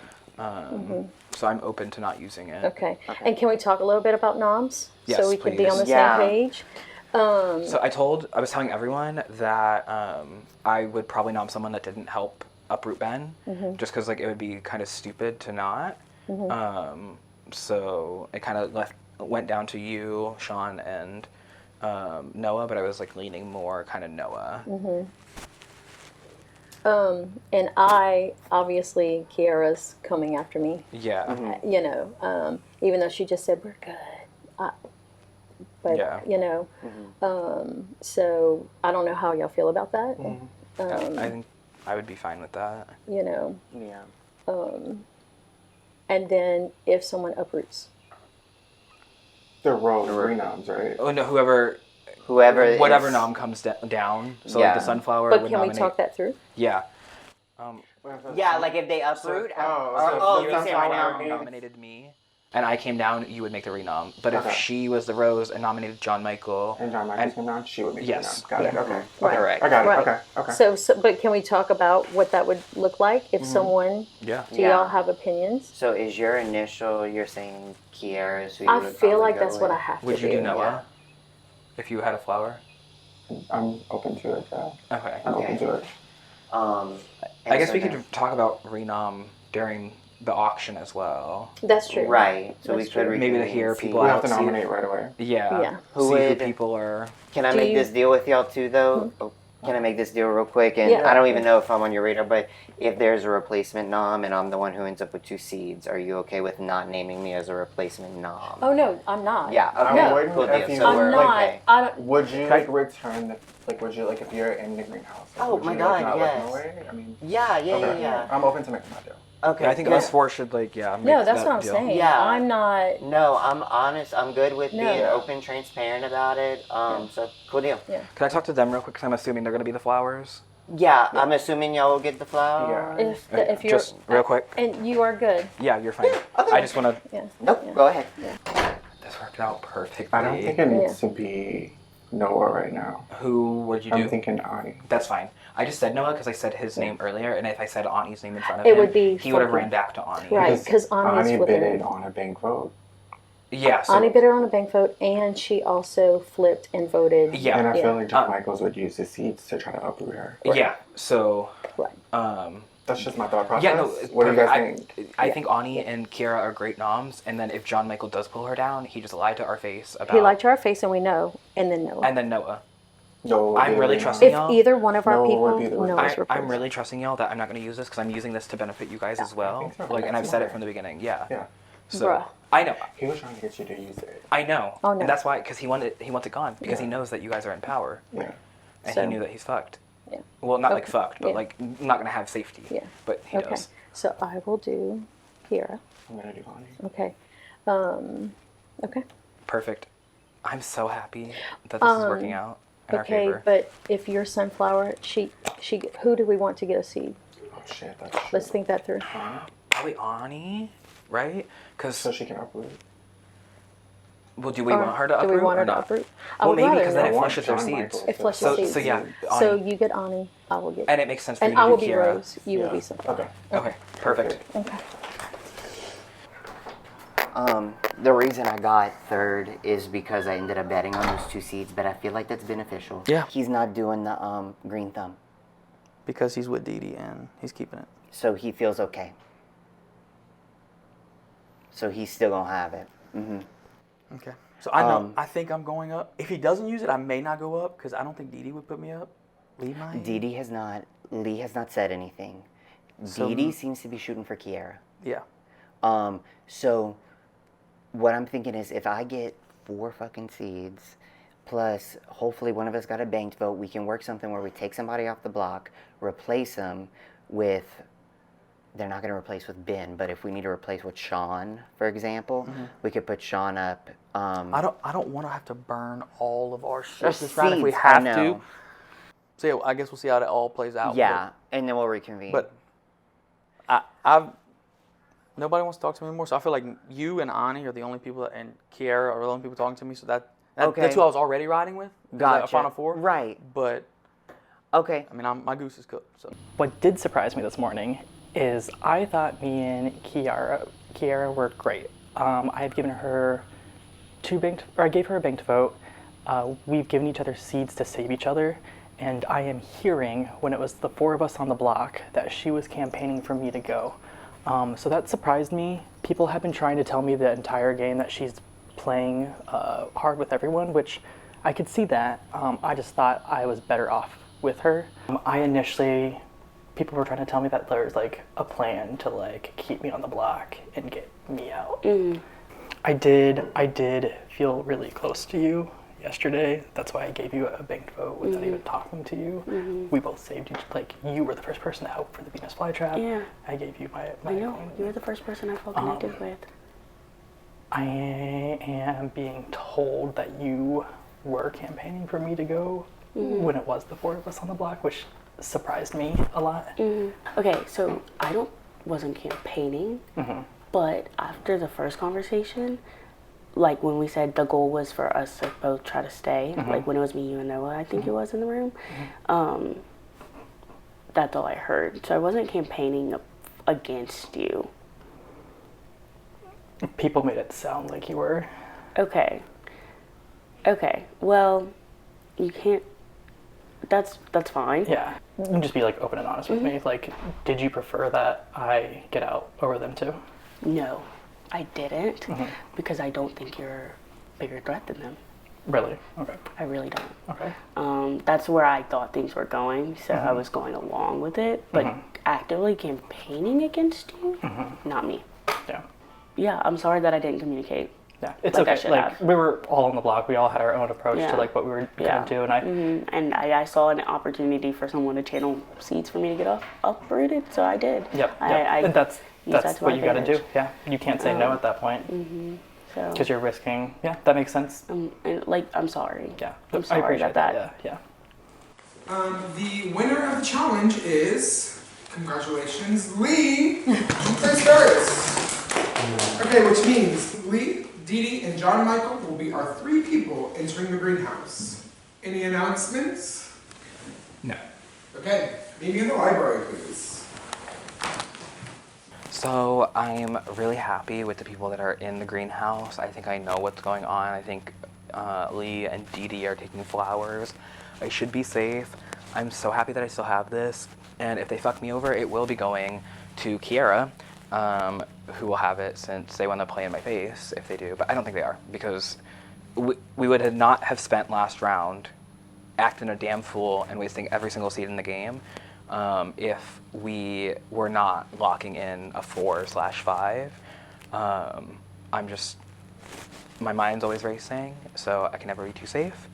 So I'm open to not using it. Okay. And can we talk a little bit about noms? Yes, so we can be please. on the Yeah. same page. So I was telling everyone that I would probably nom someone that didn't help uproot Ben, just because like it would be kind of stupid to not. So it kind of went down to you, Sean, and Noah, but I was like leaning more kind of Noah. And I, obviously, Kiara's coming after me. Yeah. You know, even though she just said we're good. But, Yeah. you know, so I don't know how y'all feel about that. I think I would be fine with that. You know, Yeah. and then if someone uproots. The rose renoms, right? Oh no, whoever whatever nom comes down. So like the sunflower But would can nominate. we talk that through? Yeah. Yeah, like if they uproot. So you if the say right sunflower now. nominated me, and I came down, you would make the renom. But if Okay. she was the rose and nominated John Michael, And John Michael came down, she would make yes, the renoms. Got it, okay. Right. Correct. I got it, Right. okay, okay. So, but can we talk about what that would look like if someone? Yeah. Do y'all have opinions? So is your initial? You're saying Kiara is who you I would feel probably like go that's what with? I have Would to you do. do Noah? If you had a flower? I'm open to it, yeah. Okay. I'm open to it. I guess we could talk about renom during the auction as well. That's true. Right. So That's we could true. Maybe to hear people We out. have to see- nominate right away. Yeah. Yeah. Who see would- who people are. Can I Do make you- this deal with y'all too, though? Oh, can I make this deal real quick? And Yeah. I don't even know if I'm on your radar, but if there's a replacement nom and I'm the one who ends up with 2 seeds, are you okay with not naming me as a replacement nom? Oh no, I'm not. Yeah. Okay. No. wouldn't Cool if deal. you So I'm we're not. okay. I don't. Would you like return the, like, would you, like, if you're in the greenhouse? Like, Oh would my you, God, like, not yes. look away? I mean, Yeah. okay. Yeah. I'm open to making that deal. Okay. Yeah, I think good. us four should make No, that's that what I'm deal. saying. Yeah. I'm not. No, I'm honest. I'm good with No. being open, transparent about it. So cool deal. Yeah. Can I talk to them real quick? Because I'm assuming they're going to be the flowers. Yeah, I'm assuming y'all will get the flower. Yeah. If you're Just real quick. and you are good. Yeah, you're fine. I just want to. Yeah. Nope. Go ahead. This worked out perfectly. I don't think it needs to be Noah right now. Who would you do? I'm thinking Ani. That's fine. I just said Noah because I said his name earlier, and if I said Ani's name in front of It him, would be he would have funky. ran back to Ani. Right, because Ani's Ani flipping. bidded on a bank vote. Yeah. So, Ani bid her on a bank vote, and she also flipped and voted. Yeah. And I feel Yeah. like John Michaels would use his seeds to try to uproot her. Yeah. So. Right. That's just my thought process. Yeah. No. What do you guys perfect. think? I think Ani and Kiara are great noms, and then if John Michael does pull her down, he just lied to our face about. He lied to our face, and we know, and then Noah. And then Noah. No, I'm really trusting If y'all. either one of our Noah people would be the knows I'm replaced. really trusting y'all that I'm not going to use this because I'm using this to benefit you guys as well. think so. Like, and That's I've said it smart. from the beginning. Yeah. Yeah. So Bruh. I know. He was trying to get you to use it. I know. Oh, no. And that's why, because he wants it gone because he knows that you guys are in power, Yeah. and So- he knew that he's fucked. Yeah. Well, not like Okay. fucked, but Yeah. like not going to have safety. Yeah. But he Okay. does. So I will do Kiara. I'm gonna do Ani. Okay. Okay. Perfect. I'm so happy that this is working out in our Okay, favor. but if you're Sunflower, she, who do we want to get a seed? Oh shit, that's true. Let's think that through. Probably Ani, right? Because So she can uproot. well, do we Or want her to do uproot we want her or to not? uproot? I Well, would maybe rather because then not. it I want flushes their John seeds. Michael. It flushes So, seeds. so yeah, So Ani. you get Ani, I will get. And it makes sense for and you to I will do be Kiara. Rose. You will be Sunflower. Okay. Okay, perfect. Okay. The reason I got third is because I ended up betting on those 2 seeds, but I feel like that's beneficial. Yeah. He's not doing the green thumb, Because he's with Dee Dee and he's keeping it. so he feels okay. So he's still gonna have it. Okay. So I know. I think I'm going up. If he doesn't use it, I may not go up because I don't think Dee Dee would put me up. Lee might. Dee Dee has not. Lee has not said anything. So- Dee Dee seems to be shooting for Kiara. Yeah. So what I'm thinking is if I get 4 fucking seeds, plus hopefully one of us got a banked vote, we can work something where we take somebody off the block, replace them with they're not going to replace with Ben, but if we need to replace with Sean, for example, we could put Sean up. I don't want to have to burn all of our shit Our this round if we seeds, have I to. know. So yeah, I guess we'll see how it all plays out. Yeah, and then we'll reconvene. But nobody wants to talk to me anymore, so I feel like you and Ani are the only people, and Kiara are the only people talking to me, so that's who I was already riding with. Gotcha. A Final Four. Right. But, okay. I mean, my goose is cooked, so. What did surprise me this morning is I thought me and Kiara were great. I had given her I gave her a banked vote. We've given each other seeds to save each other, and I am hearing, when it was the 4 of us on the block, that she was campaigning for me to go. So that surprised me. People have been trying to tell me the entire game that she's playing hard with everyone, which I could see that. I just thought I was better off with her. People were trying to tell me that there's like a plan to like keep me on the block and get me out. I did feel really close to you yesterday. That's why I gave you a banked vote without even talking to you. We both saved each, like you were the first person to help for the Venus flytrap. Yeah. I gave you my I know, you were the first person I felt connected with. I am being told that you were campaigning for me to go when it was the 4 of us on the block, which surprised me a lot. Okay, so I wasn't campaigning, but after the first conversation, like when we said the goal was for us to both try to stay, like when it was me, you, and Noah, I think it was in the room, that's all I heard. So I wasn't campaigning against you. People made it sound like you were. Okay. Well, you can't. That's fine. Yeah. You can just be like open and honest with me. Like, did you prefer that I get out over them too? No, I didn't, because I don't think you're a bigger threat than them. Really? Okay. I really don't. Okay. That's where I thought things were going, so I was going along with it. But actively campaigning against you, not me. Yeah. Yeah, I'm sorry that I didn't communicate. Yeah, it's like okay. Like we were all on the block. We all had our own approach to like what we were gonna do, and I saw an opportunity for someone to channel seeds for me to get uprooted, so I did. Yep. And that's what you got to do. Yeah, you can't say no at that point. So. Because you're risking. Yeah, that makes sense. I'm sorry. Yeah, I'm sorry about that. Yeah. The winner of the challenge is, congratulations, Lee. You play first. Okay, which means Lee, Dee Dee, and John Michael will be our 3 people entering the greenhouse. Any announcements? No. Okay, meet me in the library, please. So I'm really happy with the people that are in the greenhouse. I think I know what's going on. I think Lee and Dee Dee are taking flowers. I should be safe. I'm so happy that I still have this. And if they fuck me over, it will be going to Kiara, who will have it since they want to play in my face if they do. But I don't think they are, because we would not have spent last round acting a damn fool and wasting every single seed in the game if we were not locking in a 4/5. My mind's always racing, so I can never be too safe.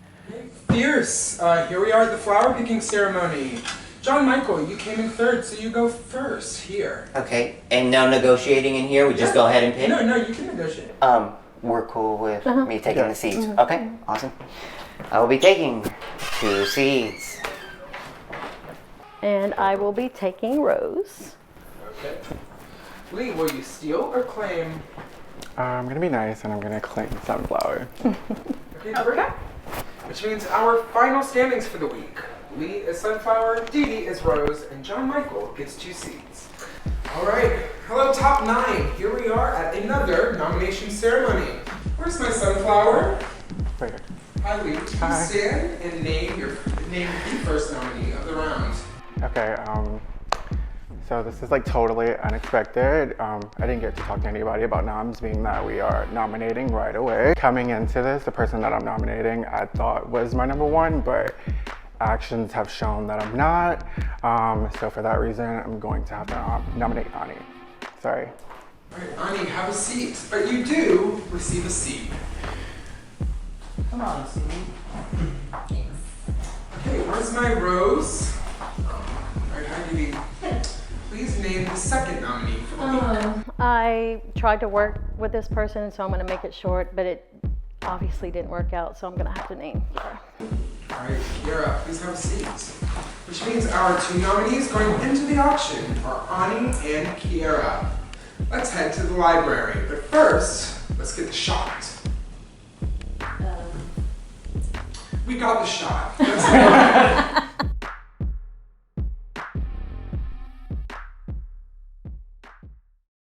Fierce. Here we are at the flower picking ceremony. John Michael, you came in third, so you go first here. Okay, and no negotiating in here? We just go ahead and pick? No, you can negotiate. We're cool with me taking the seeds. Okay, awesome. I will be taking 2 seeds. And I will be taking Rose. Okay. Lee, will you steal or claim? I'm gonna be nice and I'm gonna claim Sunflower. Okay. Which means our final standings for the week. Lee is Sunflower, Dee Dee is Rose, and John Michael gets 2 seeds. All right, hello top 9. Here we are at another nomination ceremony. Where's my Sunflower? Right here. Hi Lee, please stand and name the first nominee of the round. Okay, so this is like totally unexpected. I didn't get to talk to anybody about noms, being that we are nominating right away. Coming into this, the person that I'm nominating I thought was my number 1, but actions have shown that I'm not. So for that reason, I'm going to have to nominate Ani. Sorry. All right, Ani, have a seat. But you do receive a seat. Come on, seat. Okay, where's my Rose? All right, hi, Dee Dee. please name the second nominee for the week. I tried to work with this person, so I'm going to make it short, but it obviously didn't work out, so I'm going to have to name Kiera. All right, Kiera, please have a seat. Which means our two nominees going into the auction are Ani and Kiera. Let's head to the library, but first, let's get the shot. We got the shot. Let's go ahead.